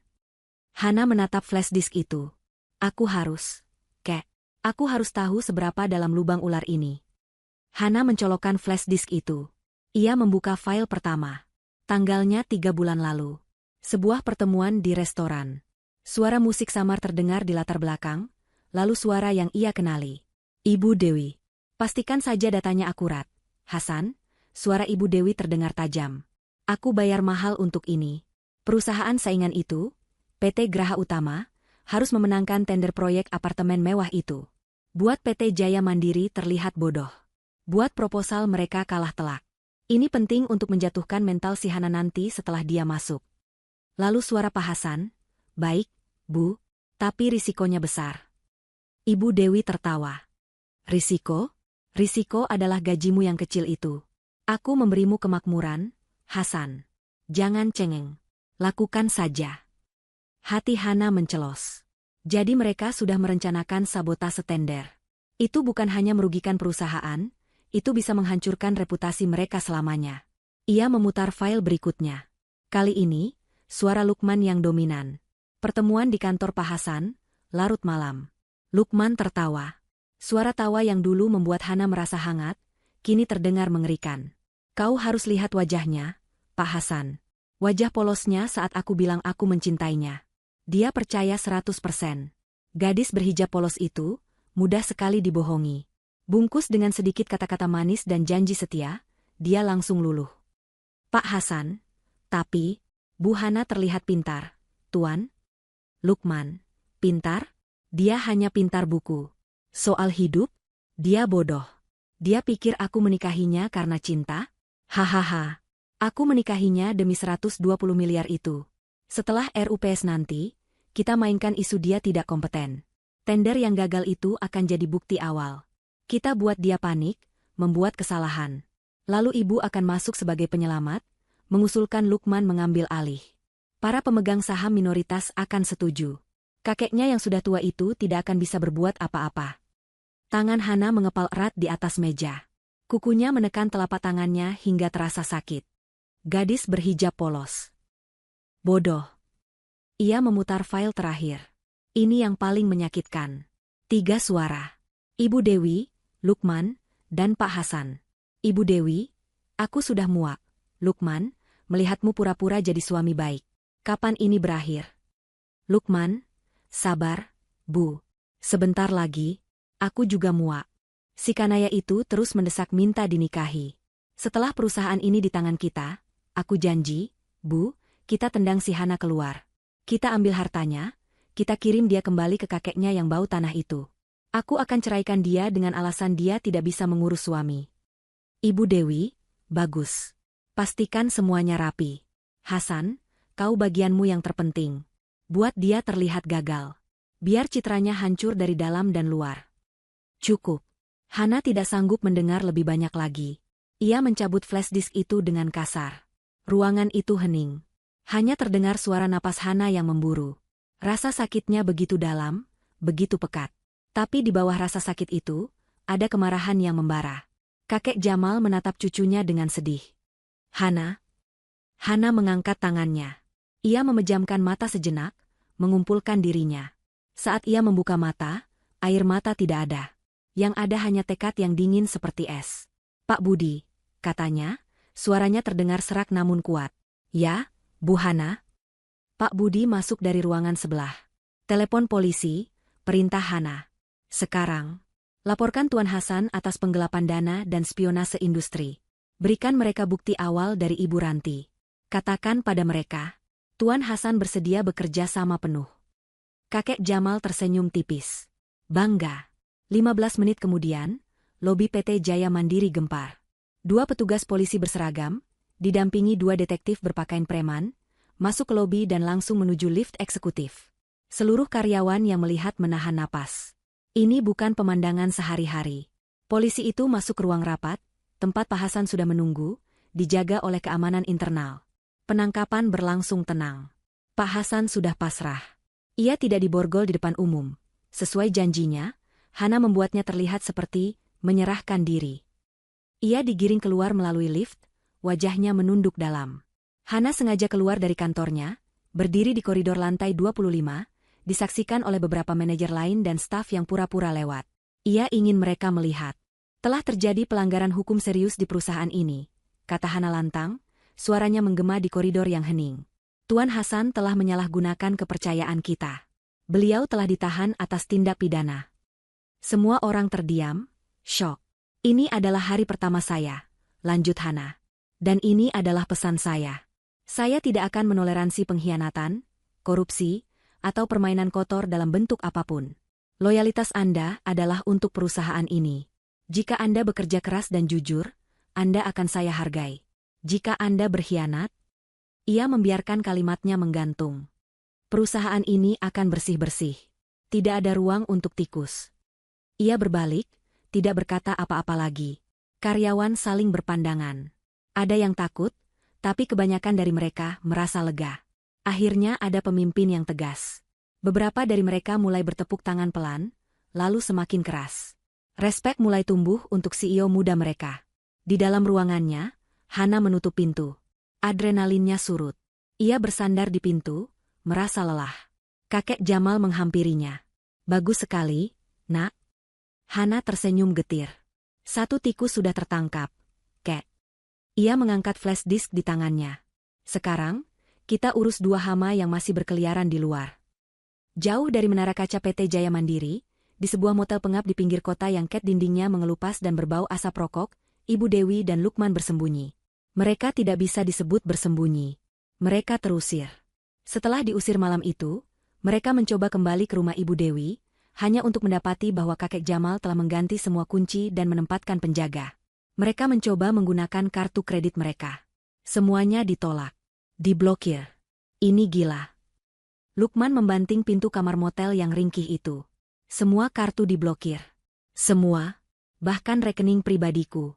[SPEAKER 1] Hana menatap flash disk itu. Aku harus. Kek, aku harus tahu seberapa dalam lubang ular ini. Hana mencolokkan flash disk itu. Ia membuka file pertama. Tanggalnya 3 bulan lalu. Sebuah pertemuan di restoran. Suara musik samar terdengar di latar belakang, lalu suara yang ia kenali. Ibu Dewi. Pastikan saja datanya akurat. Hasan, suara Ibu Dewi terdengar tajam. Aku bayar mahal untuk ini. Perusahaan saingan itu, PT Graha Utama, harus memenangkan tender proyek apartemen mewah itu. Buat PT Jaya Mandiri terlihat bodoh. Buat proposal mereka kalah telak. Ini penting untuk menjatuhkan mental si Hana nanti setelah dia masuk. Lalu suara Pak Hasan, baik, Bu, tapi risikonya besar. Ibu Dewi tertawa. Risiko? Risiko adalah gajimu yang kecil itu. Aku memberimu kemakmuran, Hasan. Jangan cengeng. Lakukan saja. Hati Hana mencelos. Jadi mereka sudah merencanakan sabotase tender. Itu bukan hanya merugikan perusahaan, itu bisa menghancurkan reputasi mereka selamanya. Ia memutar file berikutnya. Kali ini, suara Lukman yang dominan. Pertemuan di kantor Pak Hasan, larut malam. Lukman tertawa. Suara tawa yang dulu membuat Hana merasa hangat, kini terdengar mengerikan. Kau harus lihat wajahnya, Pak Hasan. Wajah polosnya saat aku bilang aku mencintainya. Dia percaya 100%. Gadis berhijab polos itu, mudah sekali dibohongi. Bungkus dengan sedikit kata-kata manis dan janji setia, dia langsung luluh. Pak Hasan, tapi, Bu Hana terlihat pintar, Tuan. Lukman, pintar? Dia hanya pintar buku. Soal hidup? Dia bodoh. Dia pikir aku menikahinya karena cinta? Hahaha. Aku menikahinya demi 120 miliar itu. Setelah RUPS nanti, kita mainkan isu dia tidak kompeten. Tender yang gagal itu akan jadi bukti awal. Kita buat dia panik, membuat kesalahan. Lalu ibu akan masuk sebagai penyelamat, mengusulkan Lukman mengambil alih. Para pemegang saham minoritas akan setuju. Kakeknya yang sudah tua itu tidak akan bisa berbuat apa-apa. Tangan Hana mengepal erat di atas meja. Kukunya menekan telapak tangannya hingga terasa sakit. Gadis berhijab polos. Bodoh. Ia memutar file terakhir. Ini yang paling menyakitkan. 3 suara. Ibu Dewi, Lukman, dan Pak Hasan. Ibu Dewi, aku sudah muak. Lukman, melihatmu pura-pura jadi suami baik. Kapan ini berakhir? Lukman, sabar, Bu. Sebentar lagi, aku juga muak. Si Kanaya itu terus mendesak minta dinikahi. Setelah perusahaan ini di tangan kita, aku janji, Bu, kita tendang si Hana keluar. Kita ambil hartanya, kita kirim dia kembali ke kakeknya yang bau tanah itu. Aku akan ceraikan dia dengan alasan dia tidak bisa mengurus suami. Ibu Dewi, bagus. Pastikan semuanya rapi. Hasan, kau bagianmu yang terpenting. Buat dia terlihat gagal. Biar citranya hancur dari dalam dan luar. Cukup. Hana tidak sanggup mendengar lebih banyak lagi. Ia mencabut flash disk itu dengan kasar. Ruangan itu hening. Hanya terdengar suara napas Hana yang memburu. Rasa sakitnya begitu dalam, begitu pekat. Tapi di bawah rasa sakit itu, ada kemarahan yang membara. Kakek Jamal menatap cucunya dengan sedih. Hana. Hana mengangkat tangannya. Ia memejamkan mata sejenak, mengumpulkan dirinya. Saat ia membuka mata, air mata tidak ada. Yang ada hanya tekad yang dingin seperti es. Pak Budi, katanya, suaranya terdengar serak namun kuat. Ya, Bu Hana. Pak Budi masuk dari ruangan sebelah. Telepon polisi, perintah Hana. Sekarang, laporkan Tuan Hasan atas penggelapan dana dan spionase industri. Berikan mereka bukti awal dari Ibu Ranti. Katakan pada mereka, Tuan Hasan bersedia bekerja sama penuh. Kakek Jamal tersenyum tipis. Bangga. 15 menit kemudian, lobi PT Jaya Mandiri gempar. 2 petugas polisi berseragam, didampingi 2 detektif berpakaian preman, masuk ke lobi dan langsung menuju lift eksekutif. Seluruh karyawan yang melihat menahan napas. Ini bukan pemandangan sehari-hari. Polisi itu masuk ke ruang rapat, tempat Pak Hasan sudah menunggu, dijaga oleh keamanan internal. Penangkapan berlangsung tenang. Pak Hasan sudah pasrah. Ia tidak diborgol di depan umum. Sesuai janjinya, Hana membuatnya terlihat seperti menyerahkan diri. Ia digiring keluar melalui lift, wajahnya menunduk dalam. Hana sengaja keluar dari kantornya, berdiri di koridor lantai 25, disaksikan oleh beberapa manajer lain dan staf yang pura-pura lewat. Ia ingin mereka melihat. Telah terjadi pelanggaran hukum serius di perusahaan ini, kata Hana lantang, suaranya menggema di koridor yang hening. Tuan Hasan telah menyalahgunakan kepercayaan kita. Beliau telah ditahan atas tindak pidana. Semua orang terdiam, syok. Ini adalah hari pertama saya, lanjut Hana. Dan ini adalah pesan saya. Saya tidak akan menoleransi pengkhianatan, korupsi, atau permainan kotor dalam bentuk apapun. Loyalitas Anda adalah untuk perusahaan ini. Jika Anda bekerja keras dan jujur, Anda akan saya hargai. Jika Anda berkhianat, ia membiarkan kalimatnya menggantung. Perusahaan ini akan bersih-bersih. Tidak ada ruang untuk tikus. Ia berbalik, tidak berkata apa-apa lagi. Karyawan saling berpandangan. Ada yang takut, tapi kebanyakan dari mereka merasa lega. Akhirnya ada pemimpin yang tegas. Beberapa dari mereka mulai bertepuk tangan pelan, lalu semakin keras. Respek mulai tumbuh untuk CEO muda mereka. Di dalam ruangannya, Hana menutup pintu. Adrenalinnya surut. Ia bersandar di pintu, merasa lelah. Kakek Jamal menghampirinya. Bagus sekali, nak. Hana tersenyum getir. 1 tikus sudah tertangkap, Kek. Ia mengangkat flash disk di tangannya. Sekarang, kita urus 2 hama yang masih berkeliaran di luar. Jauh dari menara kaca PT Jaya Mandiri, di sebuah motel pengap di pinggir kota yang cat dindingnya mengelupas dan berbau asap rokok, Ibu Dewi dan Lukman bersembunyi. Mereka tidak bisa disebut bersembunyi. Mereka terusir. Setelah diusir malam itu, mereka mencoba kembali ke rumah Ibu Dewi, hanya untuk mendapati bahwa kakek Jamal telah mengganti semua kunci dan menempatkan penjaga. Mereka mencoba menggunakan kartu kredit mereka. Semuanya ditolak. Diblokir. Ini gila. Lukman membanting pintu kamar motel yang ringkih itu. Semua kartu diblokir. Semua, bahkan rekening pribadiku.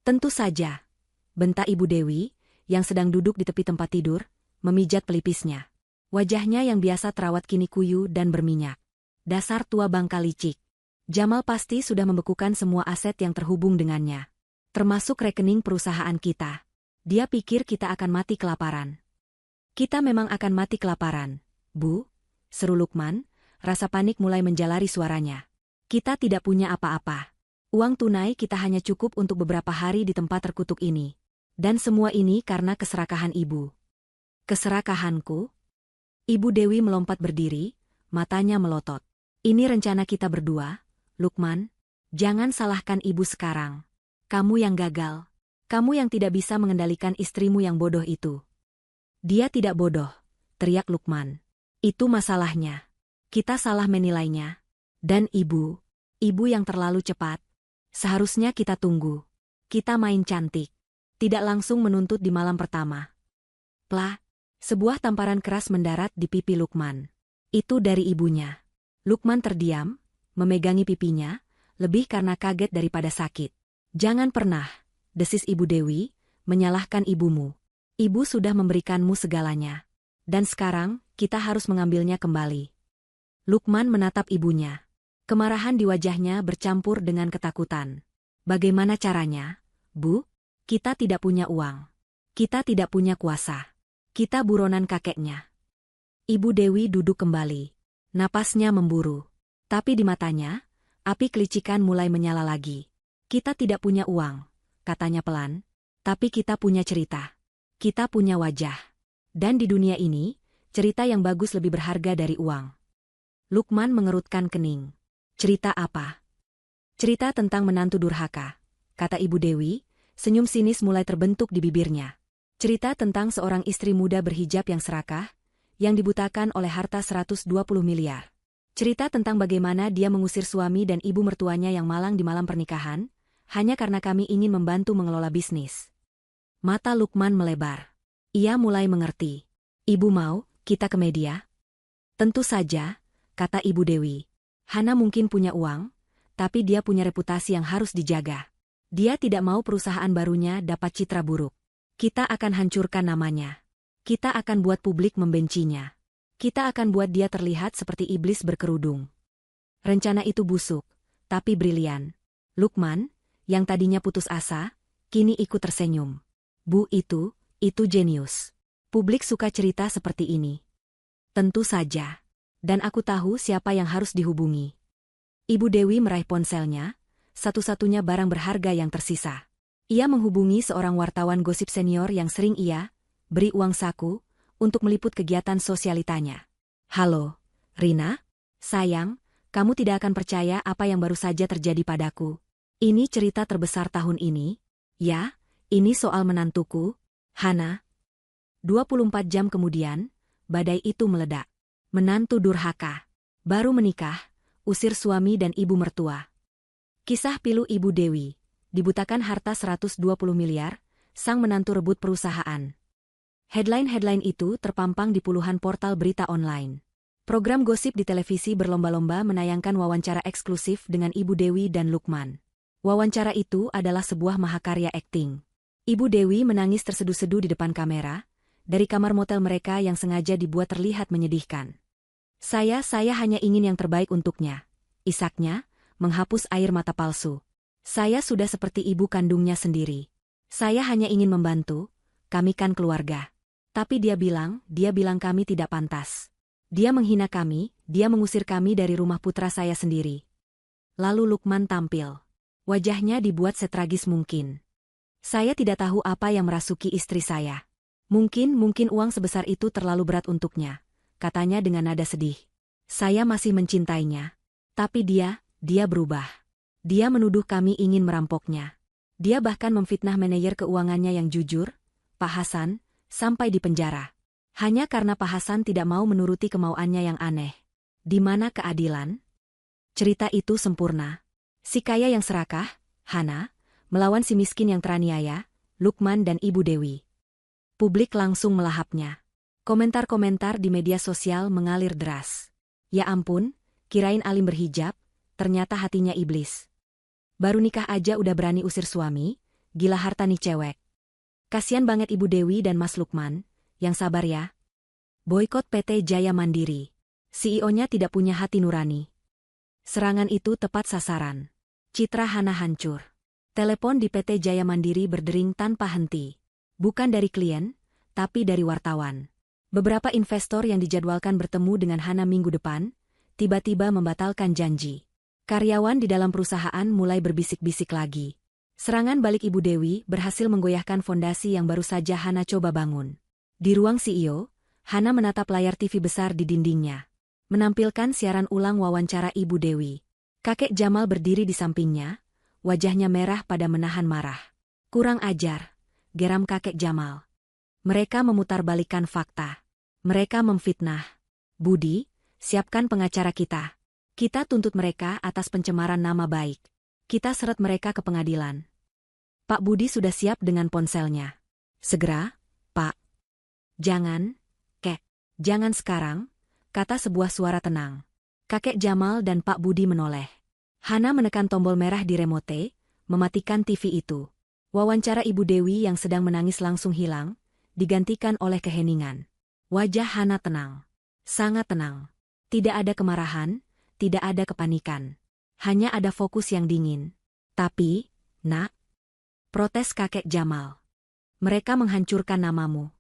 [SPEAKER 1] Tentu saja, bentak Ibu Dewi, yang sedang duduk di tepi tempat tidur, memijat pelipisnya. Wajahnya yang biasa terawat kini kuyu dan berminyak. Dasar tua bangka licik. Jamal pasti sudah membekukan semua aset yang terhubung dengannya. Termasuk rekening perusahaan kita. Dia pikir kita akan mati kelaparan. Kita memang akan mati kelaparan, Bu, seru Lukman, rasa panik mulai menjalari suaranya. Kita tidak punya apa-apa. Uang tunai kita hanya cukup untuk beberapa hari di tempat terkutuk ini. Dan semua ini karena keserakahan Ibu. Keserakahanku? Ibu Dewi melompat berdiri, matanya melotot. Ini rencana kita berdua, Lukman. Jangan salahkan Ibu sekarang. Kamu yang gagal. Kamu yang tidak bisa mengendalikan istrimu yang bodoh itu. Dia tidak bodoh, teriak Lukman. Itu masalahnya. Kita salah menilainya. Dan Ibu yang terlalu cepat. Seharusnya kita tunggu. Kita main cantik. Tidak langsung menuntut di malam pertama. Plah, sebuah tamparan keras mendarat di pipi Lukman. Itu dari ibunya. Lukman terdiam, memegangi pipinya, lebih karena kaget daripada sakit. Jangan pernah, desis Ibu Dewi, menyalahkan ibumu. Ibu sudah memberikanmu segalanya. Dan sekarang, kita harus mengambilnya kembali. Lukman menatap ibunya. Kemarahan di wajahnya bercampur dengan ketakutan. Bagaimana caranya, Bu? Kita tidak punya uang. Kita tidak punya kuasa. Kita buronan kakeknya. Ibu Dewi duduk kembali. Napasnya memburu. Tapi di matanya, api kelicikan mulai menyala lagi. Kita tidak punya uang, katanya pelan. Tapi kita punya cerita. Kita punya wajah. Dan di dunia ini, cerita yang bagus lebih berharga dari uang. Lukman mengerutkan kening. Cerita apa? Cerita tentang menantu durhaka, kata Ibu Dewi, senyum sinis mulai terbentuk di bibirnya. Cerita tentang seorang istri muda berhijab yang serakah, yang dibutakan oleh harta 120 miliar. Cerita tentang bagaimana dia mengusir suami dan ibu mertuanya yang malang di malam pernikahan, hanya karena kami ingin membantu mengelola bisnis. Mata Lukman melebar. Ia mulai mengerti. Ibu mau, kita ke media? Tentu saja, kata Ibu Dewi. Hana mungkin punya uang, tapi dia punya reputasi yang harus dijaga. Dia tidak mau perusahaan barunya dapat citra buruk. Kita akan hancurkan namanya. Kita akan buat publik membencinya. Kita akan buat dia terlihat seperti iblis berkerudung. Rencana itu busuk, tapi brilian. Lukman, yang tadinya putus asa, kini ikut tersenyum. Bu, itu jenius. Publik suka cerita seperti ini. Tentu saja. Dan aku tahu siapa yang harus dihubungi. Ibu Dewi meraih ponselnya, satu-satunya barang berharga yang tersisa. Ia menghubungi seorang wartawan gosip senior yang sering ia beri uang saku untuk meliput kegiatan sosialitanya. Halo, Rina? Sayang, kamu tidak akan percaya apa yang baru saja terjadi padaku. Ini cerita terbesar tahun ini. Ya, ini soal menantuku, Hana. 24 jam kemudian, badai itu meledak. Menantu durhaka. Baru menikah, usir suami dan ibu mertua. Kisah pilu Ibu Dewi. Dibutakan harta 120 miliar, sang menantu rebut perusahaan. Headline-headline itu terpampang di puluhan portal berita online. Program gosip di televisi berlomba-lomba menayangkan wawancara eksklusif dengan Ibu Dewi dan Lukman. Wawancara itu adalah sebuah mahakarya akting. Ibu Dewi menangis terseduh-seduh di depan kamera, dari kamar motel mereka yang sengaja dibuat terlihat menyedihkan. Saya hanya ingin yang terbaik untuknya. Isaknya, menghapus air mata palsu. Saya sudah seperti ibu kandungnya sendiri. Saya hanya ingin membantu, kami kan keluarga. Tapi dia bilang kami tidak pantas. Dia menghina kami, dia mengusir kami dari rumah putra saya sendiri. Lalu Lukman tampil. Wajahnya dibuat setragis mungkin. Saya tidak tahu apa yang merasuki istri saya. Mungkin uang sebesar itu terlalu berat untuknya, katanya dengan nada sedih. Saya masih mencintainya. Tapi dia berubah. Dia menuduh kami ingin merampoknya. Dia bahkan memfitnah manajer keuangannya yang jujur, Pak Hasan, sampai di penjara. Hanya karena Pak Hasan tidak mau menuruti kemauannya yang aneh. Di mana keadilan? Cerita itu sempurna. Si kaya yang serakah, Hana, melawan si miskin yang teraniaya, Lukman dan Ibu Dewi. Publik langsung melahapnya. Komentar-komentar di media sosial mengalir deras. Ya ampun, kirain alim berhijab, ternyata hatinya iblis. Baru nikah aja udah berani usir suami, gila harta nih cewek. Kasian banget Ibu Dewi dan Mas Lukman, yang sabar ya. Boikot PT Jaya Mandiri. CEO-nya tidak punya hati nurani. Serangan itu tepat sasaran. Citra Hana hancur. Telepon di PT Jaya Mandiri berdering tanpa henti. Bukan dari klien, tapi dari wartawan. Beberapa investor yang dijadwalkan bertemu dengan Hana minggu depan, tiba-tiba membatalkan janji. Karyawan di dalam perusahaan mulai berbisik-bisik lagi. Serangan balik Ibu Dewi berhasil menggoyahkan fondasi yang baru saja Hana coba bangun. Di ruang CEO, Hana menatap layar TV besar di dindingnya. Menampilkan siaran ulang wawancara Ibu Dewi. Kakek Jamal berdiri di sampingnya, wajahnya merah pada menahan marah. Kurang ajar, geram kakek Jamal. Mereka memutarbalikkan fakta. Mereka memfitnah. Budi, siapkan pengacara kita. Kita tuntut mereka atas pencemaran nama baik. Kita seret mereka ke pengadilan. Pak Budi sudah siap dengan ponselnya. Segera, Pak. Jangan, Kek. Jangan sekarang, kata sebuah suara tenang. Kakek Jamal dan Pak Budi menoleh. Hana menekan tombol merah di remote, mematikan TV itu. Wawancara Ibu Dewi yang sedang menangis langsung hilang, digantikan oleh keheningan. Wajah Hana tenang. Sangat tenang. Tidak ada kemarahan, tidak ada kepanikan. Hanya ada fokus yang dingin. Tapi, nak, protes kakek Jamal. Mereka menghancurkan namamu.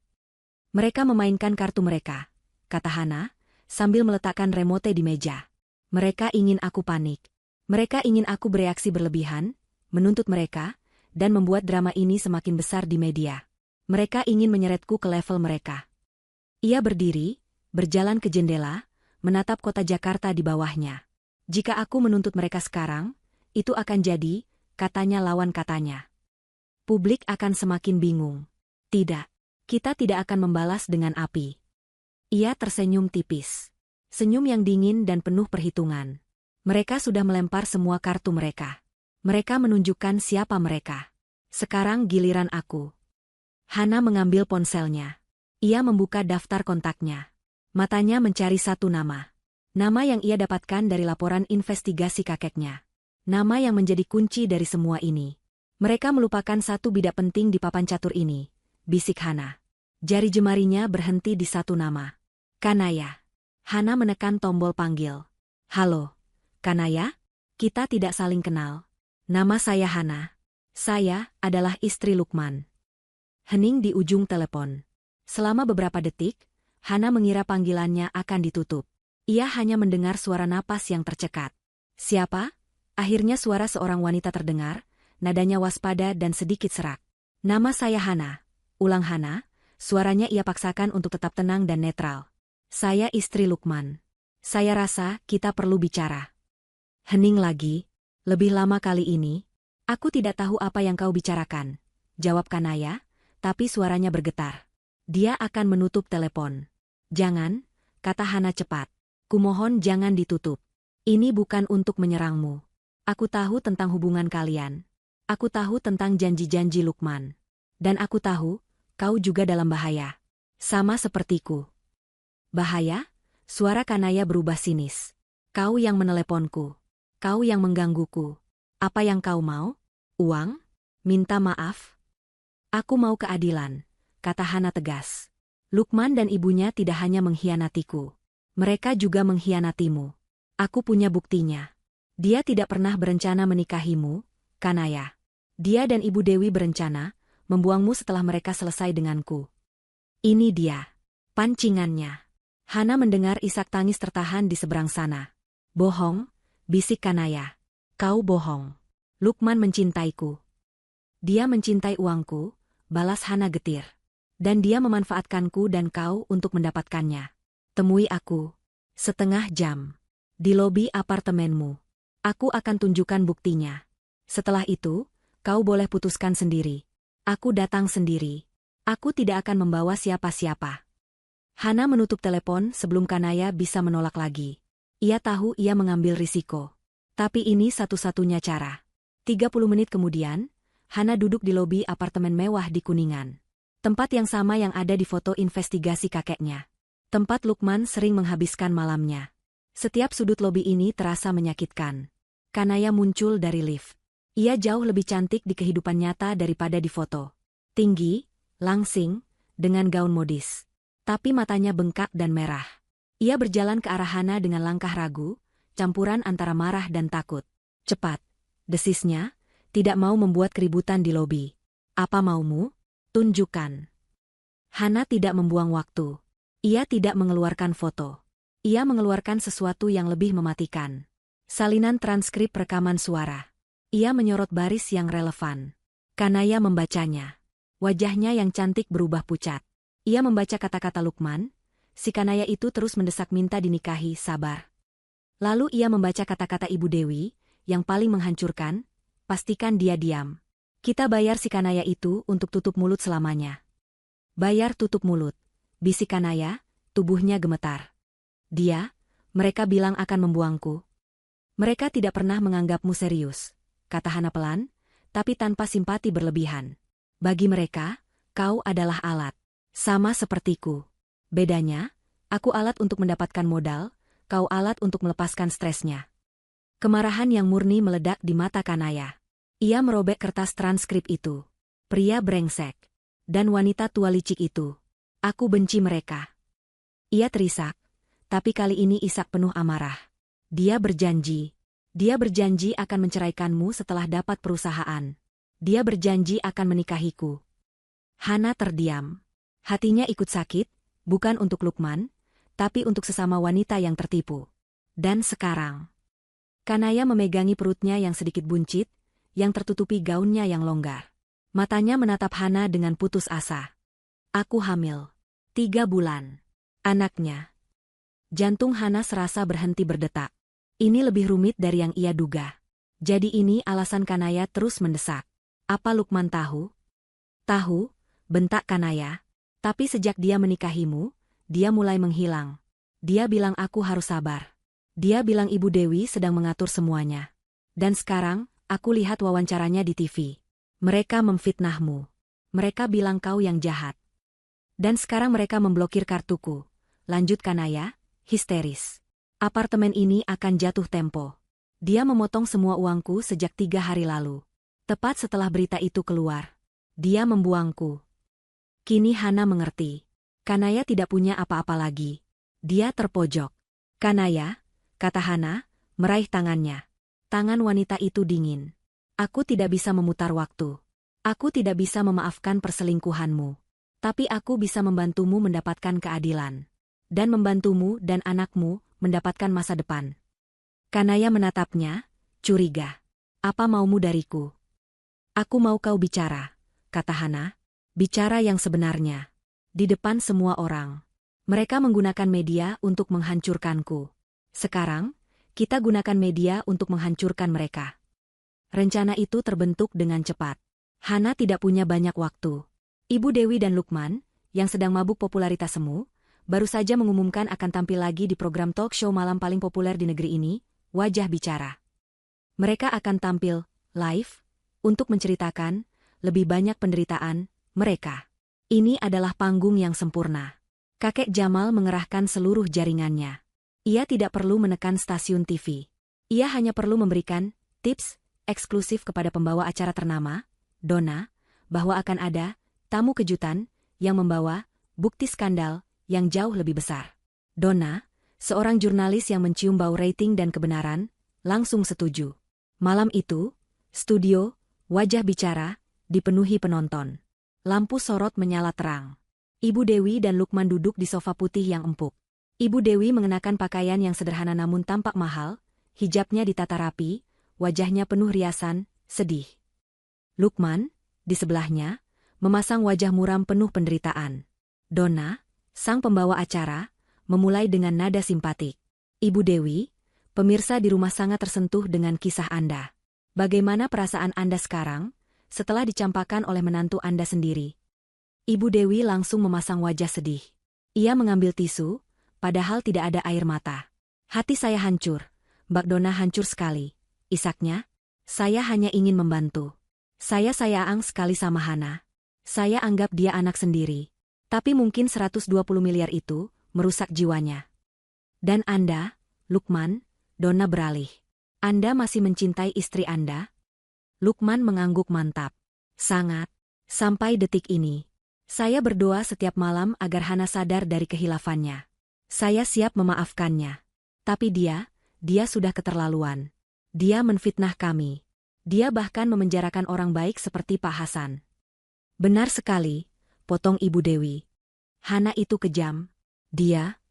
[SPEAKER 1] Mereka memainkan kartu mereka, kata Hana, sambil meletakkan remote di meja. Mereka ingin aku panik. Mereka ingin aku bereaksi berlebihan, menuntut mereka, dan membuat drama ini semakin besar di media. Mereka ingin menyeretku ke level mereka. Ia berdiri, berjalan ke jendela, menatap kota Jakarta di bawahnya. Jika aku menuntut mereka sekarang, itu akan jadi, katanya lawan katanya. Publik akan semakin bingung. Tidak. Kita tidak akan membalas dengan api. Ia tersenyum tipis. Senyum yang dingin dan penuh perhitungan. Mereka sudah melempar semua kartu mereka. Mereka menunjukkan siapa mereka. Sekarang giliran aku. Hana mengambil ponselnya. Ia membuka daftar kontaknya. Matanya mencari satu nama. Nama yang ia dapatkan dari laporan investigasi kakeknya. Nama yang menjadi kunci dari semua ini. Mereka melupakan satu bidak penting di papan catur ini, bisik Hana. Jari jemarinya berhenti di satu nama. Kanaya. Hana menekan tombol panggil. Halo. Kanaya? Kita tidak saling kenal. Nama saya Hana. Saya adalah istri Lukman. Hening di ujung telepon. Selama beberapa detik, Hana mengira panggilannya akan ditutup. Ia hanya mendengar suara napas yang tercekat. Siapa? Akhirnya suara seorang wanita terdengar, nadanya waspada dan sedikit serak. Nama saya Hana. Ulang Hana, suaranya ia paksakan untuk tetap tenang dan netral. Saya istri Lukman. Saya rasa kita perlu bicara. Hening lagi. Lebih lama kali ini. Aku tidak tahu apa yang kau bicarakan. Jawab Kanaya, tapi suaranya bergetar. Dia akan menutup telepon. Jangan, kata Hana cepat. Kumohon jangan ditutup. Ini bukan untuk menyerangmu. Aku tahu tentang hubungan kalian. Aku tahu tentang janji-janji Lukman. Dan aku tahu, kau juga dalam bahaya. Sama sepertiku. Bahaya? Suara Kanaya berubah sinis. Kau yang meneleponku. Kau yang menggangguku. Apa yang kau mau? Uang? Minta maaf? Aku mau keadilan, kata Hana tegas. Lukman dan ibunya tidak hanya mengkhianatiku. Mereka juga mengkhianatimu. Aku punya buktinya. Dia tidak pernah berencana menikahimu, Kanaya. Dia dan Ibu Dewi berencana membuangmu setelah mereka selesai denganku. Ini dia. Pancingannya. Hana mendengar isak tangis tertahan di seberang sana. Bohong, bisik Kanaya. Kau bohong. Lukman mencintaiku. Dia mencintai uangku, balas Hana getir. Dan dia memanfaatkanku dan kau untuk mendapatkannya. Temui aku. Setengah jam. Di lobi apartemenmu. Aku akan tunjukkan buktinya. Setelah itu, kau boleh putuskan sendiri. Aku datang sendiri. Aku tidak akan membawa siapa-siapa. Hana menutup telepon sebelum Kanaya bisa menolak lagi. Ia tahu ia mengambil risiko. Tapi ini satu-satunya cara. 30 menit kemudian, Hana duduk di lobi apartemen mewah di Kuningan. Tempat yang sama yang ada di foto investigasi kakeknya. Tempat Lukman sering menghabiskan malamnya. Setiap sudut lobi ini terasa menyakitkan. Kanaya muncul dari lift. Ia jauh lebih cantik di kehidupan nyata daripada di foto. Tinggi, langsing, dengan gaun modis. Tapi matanya bengkak dan merah. Ia berjalan ke arah Hana dengan langkah ragu, campuran antara marah dan takut. Cepat, desisnya, tidak mau membuat keributan di lobi. Apa maumu? Tunjukkan. Hana tidak membuang waktu. Ia tidak mengeluarkan foto. Ia mengeluarkan sesuatu yang lebih mematikan. Salinan transkrip rekaman suara. Ia menyorot baris yang relevan. Kanaya membacanya. Wajahnya yang cantik berubah pucat. Ia membaca kata-kata Lukman. Si Kanaya itu terus mendesak minta dinikahi, sabar. Lalu ia membaca kata-kata Ibu Dewi, yang paling menghancurkan, pastikan dia diam. Kita bayar si Kanaya itu untuk tutup mulut selamanya. Bayar tutup mulut. Bisik Kanaya, tubuhnya gemetar. Mereka bilang akan membuangku. Mereka tidak pernah menganggapmu serius, kata Hana pelan, tapi tanpa simpati berlebihan. Bagi mereka, kau adalah alat. Sama sepertiku. Bedanya, aku alat untuk mendapatkan modal, kau alat untuk melepaskan stresnya. Kemarahan yang murni meledak di mata Kanaya. Ia merobek kertas transkrip itu. Pria brengsek. Dan wanita tua licik itu. Aku benci mereka. Ia terisak, tapi kali ini isak penuh amarah. Dia berjanji akan menceraikanmu setelah dapat perusahaan. Dia berjanji akan menikahiku. Hana terdiam. Hatinya ikut sakit, bukan untuk Lukman, tapi untuk sesama wanita yang tertipu. Dan sekarang, Kanaya memegangi perutnya yang sedikit buncit, yang tertutupi gaunnya yang longgar. Matanya menatap Hana dengan putus asa. Aku hamil. 3 bulan. Anaknya. Jantung Hana serasa berhenti berdetak. Ini lebih rumit dari yang ia duga. Jadi ini alasan Kanaya terus mendesak. Apa Lukman tahu? Tahu, bentak Kanaya. Tapi sejak dia menikahimu, dia mulai menghilang. Dia bilang aku harus sabar. Dia bilang Ibu Dewi sedang mengatur semuanya. Dan sekarang, aku lihat wawancaranya di TV. Mereka memfitnahmu. Mereka bilang kau yang jahat. Dan sekarang mereka memblokir kartuku. Lanjut Kanaya, histeris. Apartemen ini akan jatuh tempo. Dia memotong semua uangku sejak 3 hari lalu. Tepat setelah berita itu keluar. Dia membuangku. Kini Hana mengerti. Kanaya tidak punya apa-apa lagi. Dia terpojok. Kanaya, kata Hana, meraih tangannya. Tangan wanita itu dingin. Aku tidak bisa memutar waktu. Aku tidak bisa memaafkan perselingkuhanmu. Tapi aku bisa membantumu mendapatkan keadilan. Dan membantumu dan anakmu mendapatkan masa depan. Kanaya menatapnya, curiga. Apa maumu dariku? Aku mau kau bicara, kata Hana. Bicara yang sebenarnya. Di depan semua orang. Mereka menggunakan media untuk menghancurkanku. Sekarang, kita gunakan media untuk menghancurkan mereka. Rencana itu terbentuk dengan cepat. Hana tidak punya banyak waktu. Ibu Dewi dan Lukman, yang sedang mabuk popularitas semu, baru saja mengumumkan akan tampil lagi di program talk show malam paling populer di negeri ini, Wajah Bicara. Mereka akan tampil live untuk menceritakan lebih banyak penderitaan mereka. Ini adalah panggung yang sempurna. Kakek Jamal mengerahkan seluruh jaringannya. Ia tidak perlu menekan stasiun TV. Ia hanya perlu memberikan tips eksklusif kepada pembawa acara ternama, Donna, bahwa akan ada tamu kejutan yang membawa bukti skandal yang jauh lebih besar. Donna, seorang jurnalis yang mencium bau rating dan kebenaran, langsung setuju. Malam itu, studio Wajah Bicara dipenuhi penonton. Lampu sorot menyala terang. Ibu Dewi dan Lukman duduk di sofa putih yang empuk. Ibu Dewi mengenakan pakaian yang sederhana namun tampak mahal, hijabnya ditata rapi, wajahnya penuh riasan, sedih. Lukman, di sebelahnya, memasang wajah muram penuh penderitaan. Donna, sang pembawa acara, memulai dengan nada simpatik. Ibu Dewi, pemirsa di rumah sangat tersentuh dengan kisah Anda. Bagaimana perasaan Anda sekarang, setelah dicampakkan oleh menantu Anda sendiri? Ibu Dewi langsung memasang wajah sedih. Ia mengambil tisu, padahal tidak ada air mata. Hati saya hancur, Mbak Donna hancur sekali. Isaknya, saya hanya ingin membantu. Saya sayang sekali sama Hana. Saya anggap dia anak sendiri. Tapi mungkin 120 miliar itu merusak jiwanya. Dan Anda, Lukman, Donna beralih. Anda masih mencintai istri Anda? Lukman mengangguk mantap. Sangat. Sampai detik ini. Saya berdoa setiap malam agar Hana sadar dari kehilafannya. Saya siap memaafkannya. Tapi dia sudah keterlaluan. Dia menfitnah kami. Dia bahkan memenjarakan orang baik seperti Pak Hasan. Benar sekali, potong Ibu Dewi. Hana itu kejam. Dia.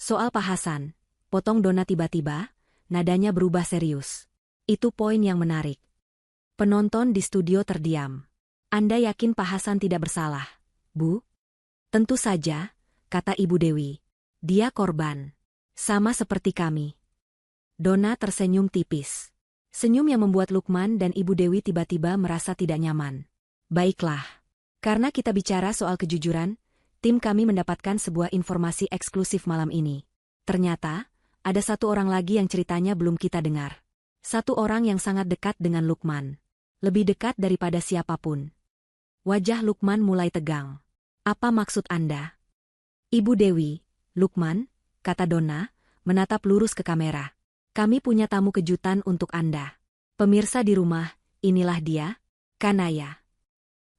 [SPEAKER 1] Soal Pak Hasan, potong Donna tiba-tiba, nadanya berubah serius. Itu poin yang menarik. Penonton di studio terdiam. Anda yakin Pak Hasan tidak bersalah, Bu? Tentu saja, kata Ibu Dewi. Dia korban. Sama seperti kami. Donna tersenyum tipis. Senyum yang membuat Lukman dan Ibu Dewi tiba-tiba merasa tidak nyaman. Baiklah. Karena kita bicara soal kejujuran, tim kami mendapatkan sebuah informasi eksklusif malam ini. Ternyata, ada satu orang lagi yang ceritanya belum kita dengar. Satu orang yang sangat dekat dengan Lukman. Lebih dekat daripada siapapun. Wajah Lukman mulai tegang. Apa maksud Anda? Ibu Dewi, Lukman, kata Donna, menatap lurus ke kamera. Kami punya tamu kejutan untuk Anda. Pemirsa di rumah, inilah dia, Kanaya.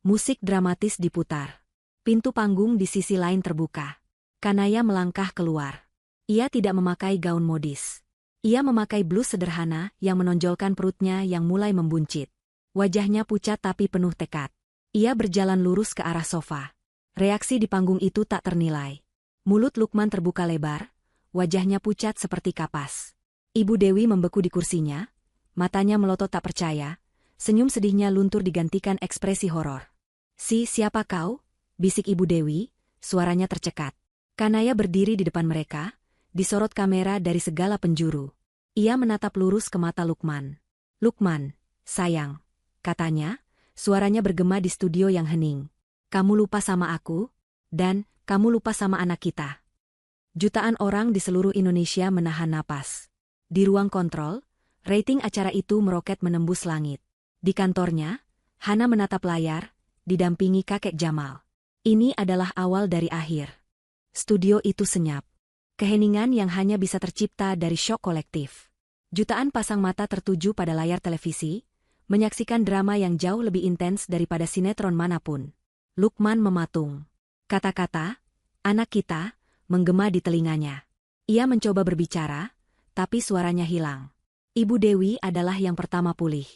[SPEAKER 1] Musik dramatis diputar. Pintu panggung di sisi lain terbuka. Kanaya melangkah keluar. Ia tidak memakai gaun modis. Ia memakai blus sederhana yang menonjolkan perutnya yang mulai membuncit. Wajahnya pucat tapi penuh tekad. Ia berjalan lurus ke arah sofa. Reaksi di panggung itu tak ternilai. Mulut Lukman terbuka lebar, wajahnya pucat seperti kapas. Ibu Dewi membeku di kursinya, matanya melotot tak percaya, senyum sedihnya luntur digantikan ekspresi horor. Siapa kau? Bisik Ibu Dewi, suaranya tercekat. Kanaya berdiri di depan mereka, disorot kamera dari segala penjuru. Ia menatap lurus ke mata Lukman. "Lukman, sayang," katanya, suaranya bergema di studio yang hening. "Kamu lupa sama aku? Dan, kamu lupa sama anak kita." Jutaan orang di seluruh Indonesia menahan napas. Di ruang kontrol, rating acara itu meroket menembus langit. Di kantornya, Hana menatap layar, didampingi kakek Jamal. Ini adalah awal dari akhir. Studio itu senyap. Keheningan yang hanya bisa tercipta dari syok kolektif. Jutaan pasang mata tertuju pada layar televisi, menyaksikan drama yang jauh lebih intens daripada sinetron manapun. Lukman mematung. Kata-kata, "anak kita," menggema di telinganya. Ia mencoba berbicara, tapi suaranya hilang. Ibu Dewi adalah yang pertama pulih.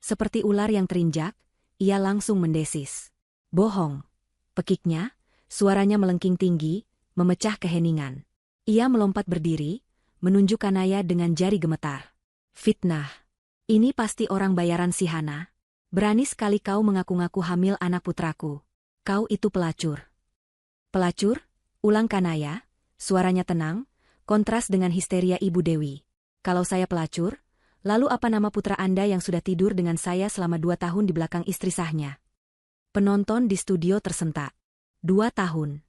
[SPEAKER 1] Seperti ular yang terinjak, ia langsung mendesis. "Bohong," pekiknya, suaranya melengking tinggi, memecah keheningan. Ia melompat berdiri, menunjuk Kanaya dengan jari gemetar. "Fitnah. Ini pasti orang bayaran si Hana. Berani sekali kau mengaku-ngaku hamil anak putraku. Kau itu pelacur." "Pelacur?" ulang Kanaya, suaranya tenang, kontras dengan histeria Ibu Dewi. "Kalau saya pelacur, lalu apa nama putra Anda yang sudah tidur dengan saya selama 2 tahun di belakang istri sahnya?" Penonton di studio tersentak. 2 tahun.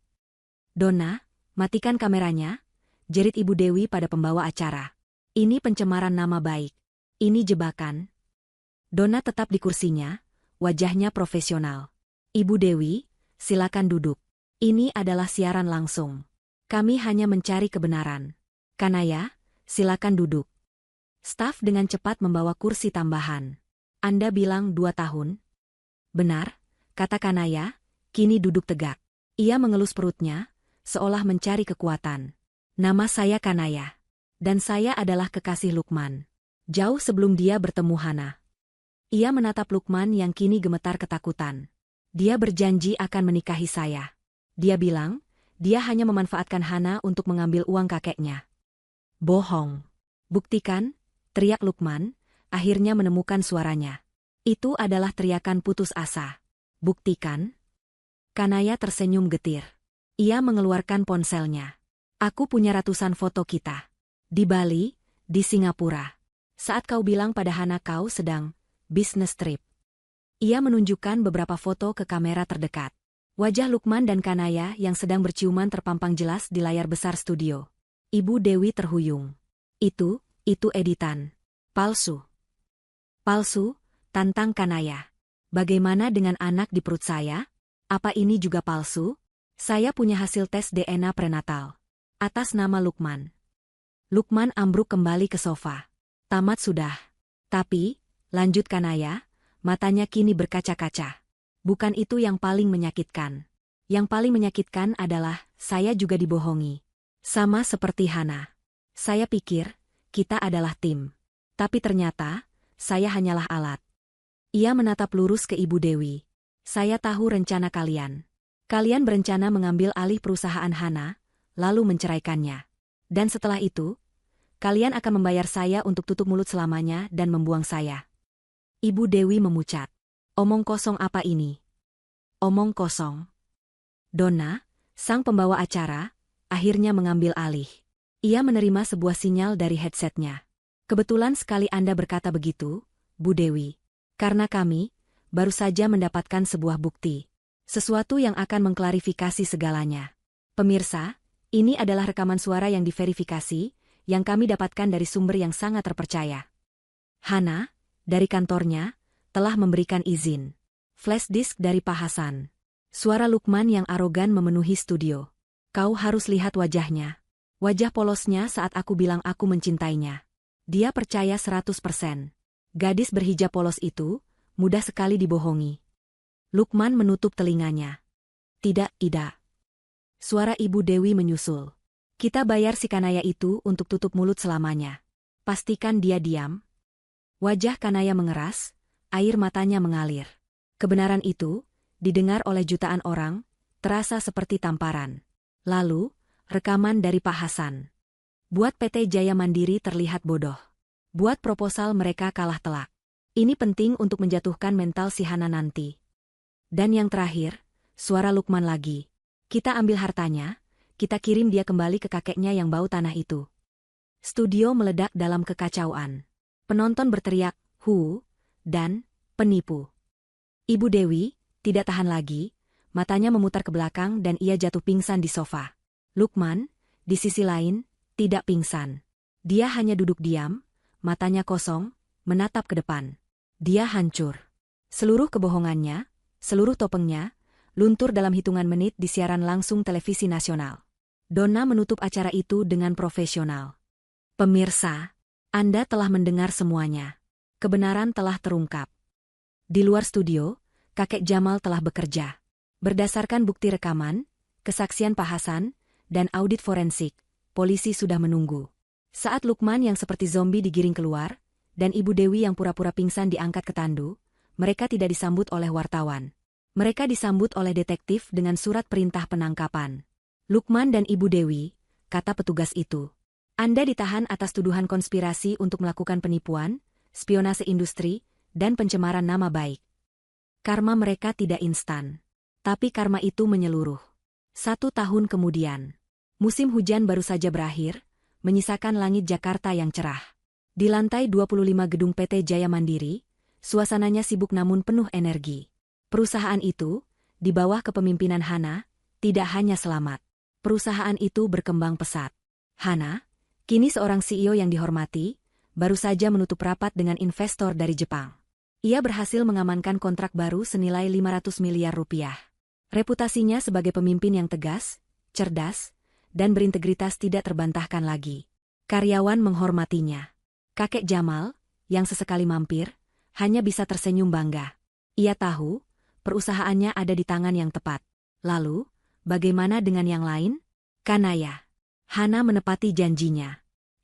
[SPEAKER 1] "Donna, matikan kameranya," jerit Ibu Dewi pada pembawa acara. "Ini pencemaran nama baik. Ini jebakan." Donna tetap di kursinya, wajahnya profesional. "Ibu Dewi, silakan duduk. Ini adalah siaran langsung. Kami hanya mencari kebenaran. Kanaya, silakan duduk." Staf dengan cepat membawa kursi tambahan. "Anda bilang 2 tahun?" "Benar," kata Kanaya, kini duduk tegak. Ia mengelus perutnya, seolah mencari kekuatan. "Nama saya Kanaya. Dan saya adalah kekasih Lukman." Jauh sebelum dia bertemu Hana. Ia menatap Lukman yang kini gemetar ketakutan. "Dia berjanji akan menikahi saya. Dia bilang, dia hanya memanfaatkan Hana untuk mengambil uang kakeknya." "Bohong." "Buktikan," teriak Lukman, akhirnya menemukan suaranya. Itu adalah teriakan putus asa. "Buktikan?" Kanaya tersenyum getir. Ia mengeluarkan ponselnya. "Aku punya ratusan foto kita. Di Bali, di Singapura. Saat kau bilang pada Hana kau sedang bisnis trip." Ia menunjukkan beberapa foto ke kamera terdekat. Wajah Lukman dan Kanaya yang sedang berciuman terpampang jelas di layar besar studio. Ibu Dewi terhuyung. Itu editan. Palsu." "Palsu?" tantang Kanaya. "Bagaimana dengan anak di perut saya? Apa ini juga palsu? Saya punya hasil tes DNA prenatal. Atas nama Lukman." Lukman ambruk kembali ke sofa. "Tamat sudah. Tapi," lanjut Kanaya, matanya kini berkaca-kaca. "Bukan itu yang paling menyakitkan. Yang paling menyakitkan adalah, saya juga dibohongi. Sama seperti Hana. Saya pikir, kita adalah tim. Tapi ternyata, saya hanyalah alat." Ia menatap lurus ke Ibu Dewi. "Saya tahu rencana kalian. Kalian berencana mengambil alih perusahaan Hana, lalu menceraikannya. Dan setelah itu, kalian akan membayar saya untuk tutup mulut selamanya dan membuang saya." Ibu Dewi memucat. "Omong kosong apa ini?" "Omong kosong." Donna, sang pembawa acara, akhirnya mengambil alih. Ia menerima sebuah sinyal dari headsetnya. "Kebetulan sekali Anda berkata begitu, Bu Dewi. Karena kami baru saja mendapatkan sebuah bukti. Sesuatu yang akan mengklarifikasi segalanya. Pemirsa, ini adalah rekaman suara yang diverifikasi, yang kami dapatkan dari sumber yang sangat terpercaya. Hana, dari kantornya, telah memberikan izin. Flash disk dari Pak Hasan." Suara Lukman yang arogan memenuhi studio. "Kau harus lihat wajahnya. Wajah polosnya saat aku bilang aku mencintainya. Dia percaya 100%. Gadis berhijab polos itu, mudah sekali dibohongi." Lukman menutup telinganya. Tidak. Suara Ibu Dewi menyusul. "Kita bayar si Kanaya itu untuk tutup mulut selamanya. Pastikan dia diam." Wajah Kanaya mengeras, air matanya mengalir. Kebenaran itu, didengar oleh jutaan orang, terasa seperti tamparan. Lalu, rekaman dari Pak Hasan. "Buat PT Jaya Mandiri terlihat bodoh. Buat proposal mereka kalah telak. Ini penting untuk menjatuhkan mental si Hana nanti." Dan yang terakhir, suara Lukman lagi. "Kita ambil hartanya, kita kirim dia kembali ke kakeknya yang bau tanah itu." Studio meledak dalam kekacauan. Penonton berteriak, "Hu!" dan "Penipu!" Ibu Dewi tidak tahan lagi, matanya memutar ke belakang dan ia jatuh pingsan di sofa. Lukman, di sisi lain, tidak pingsan. Dia hanya duduk diam, matanya kosong, menatap ke depan. Dia hancur. Seluruh kebohongannya, seluruh topengnya, luntur dalam hitungan menit di siaran langsung televisi nasional. Donna menutup acara itu dengan profesional. Pemirsa, Anda telah mendengar semuanya. Kebenaran telah terungkap. Di luar studio, kakek Jamal telah bekerja. Berdasarkan bukti rekaman, kesaksian Pak Hasan, dan audit forensik, polisi sudah menunggu. Saat Lukman yang seperti zombie digiring keluar, dan Ibu Dewi yang pura-pura pingsan diangkat ke tandu, mereka tidak disambut oleh wartawan. Mereka disambut oleh detektif dengan surat perintah penangkapan. "Lukman dan Ibu Dewi," kata petugas itu, "Anda ditahan atas tuduhan konspirasi untuk melakukan penipuan, spionase industri, dan pencemaran nama baik." Karma mereka tidak instan. Tapi karma itu menyeluruh. 1 tahun kemudian, musim hujan baru saja berakhir, menyisakan langit Jakarta yang cerah. Di lantai 25 gedung PT Jaya Mandiri, suasananya sibuk namun penuh energi. Perusahaan itu, di bawah kepemimpinan Hana, tidak hanya selamat. Perusahaan itu berkembang pesat. Hana, kini seorang CEO yang dihormati, baru saja menutup rapat dengan investor dari Jepang. Ia berhasil mengamankan kontrak baru senilai 500 miliar rupiah. Reputasinya sebagai pemimpin yang tegas, cerdas, dan berintegritas tidak terbantahkan lagi. Karyawan menghormatinya. Kakek Jamal, yang sesekali mampir, hanya bisa tersenyum bangga. Ia tahu, perusahaannya ada di tangan yang tepat. Lalu, bagaimana dengan yang lain? Kanaya. Hana menepati janjinya.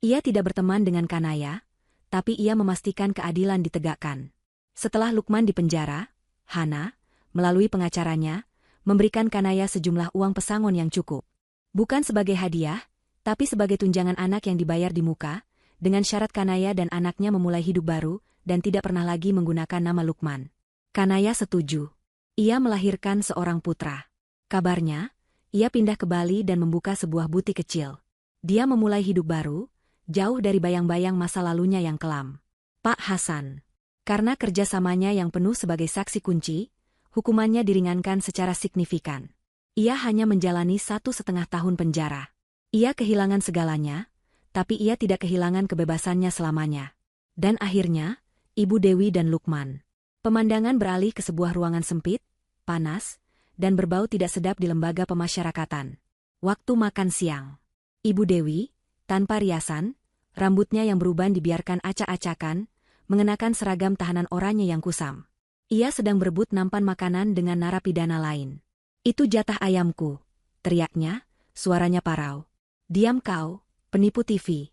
[SPEAKER 1] Ia tidak berteman dengan Kanaya, tapi ia memastikan keadilan ditegakkan. Setelah Lukman dipenjara, Hana, melalui pengacaranya, memberikan Kanaya sejumlah uang pesangon yang cukup. Bukan sebagai hadiah, tapi sebagai tunjangan anak yang dibayar di muka, dengan syarat Kanaya dan anaknya memulai hidup baru dan tidak pernah lagi menggunakan nama Lukman. Kanaya setuju. Ia melahirkan seorang putra. Kabarnya, ia pindah ke Bali dan membuka sebuah butik kecil. Dia memulai hidup baru, jauh dari bayang-bayang masa lalunya yang kelam. Pak Hasan. Karena kerjasamanya yang penuh sebagai saksi kunci, hukumannya diringankan secara signifikan. Ia hanya menjalani 1,5 tahun penjara. Ia kehilangan segalanya, tapi ia tidak kehilangan kebebasannya selamanya. Dan akhirnya, Ibu Dewi dan Lukman. Pemandangan beralih ke sebuah ruangan sempit, panas, dan berbau tidak sedap di lembaga pemasyarakatan. Waktu makan siang. Ibu Dewi, tanpa riasan, rambutnya yang beruban dibiarkan acak-acakan, mengenakan seragam tahanan oranye yang kusam. Ia sedang berebut nampan makanan dengan narapidana lain. "Itu jatah ayamku," teriaknya, suaranya parau. "Diam kau, penipu TV,"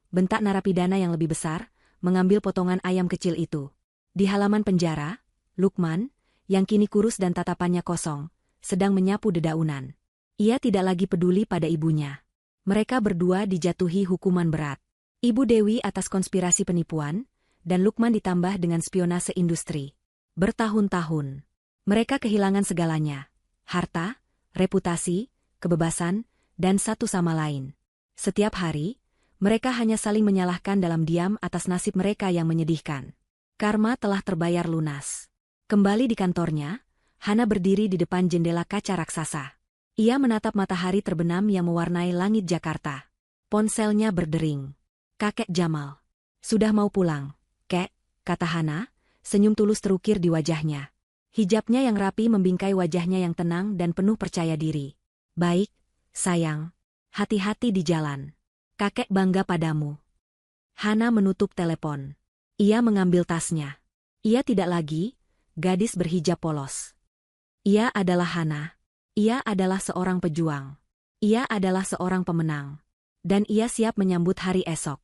[SPEAKER 1] bentak narapidana yang lebih besar, mengambil potongan ayam kecil itu. Di halaman penjara, Lukman, yang kini kurus dan tatapannya kosong, sedang menyapu dedaunan. Ia tidak lagi peduli pada ibunya. Mereka berdua dijatuhi hukuman berat. Ibu Dewi atas konspirasi penipuan, dan Lukman ditambah dengan spionase industri. Bertahun-tahun, mereka kehilangan segalanya. Harta, reputasi, kebebasan, dan satu sama lain. Setiap hari, mereka hanya saling menyalahkan dalam diam atas nasib mereka yang menyedihkan. Karma telah terbayar lunas. Kembali di kantornya, Hana berdiri di depan jendela kaca raksasa. Ia menatap matahari terbenam yang mewarnai langit Jakarta. Ponselnya berdering. "Kakek Jamal. Sudah mau pulang, Kek," kata Hana, senyum tulus terukir di wajahnya. Hijabnya yang rapi membingkai wajahnya yang tenang dan penuh percaya diri. "Baik, sayang. Hati-hati di jalan. Kakek bangga padamu." Hana menutup telepon. Ia mengambil tasnya. Ia tidak lagi gadis berhijab polos. Ia adalah Hana. Ia adalah seorang pejuang. Ia adalah seorang pemenang. Dan ia siap menyambut hari esok.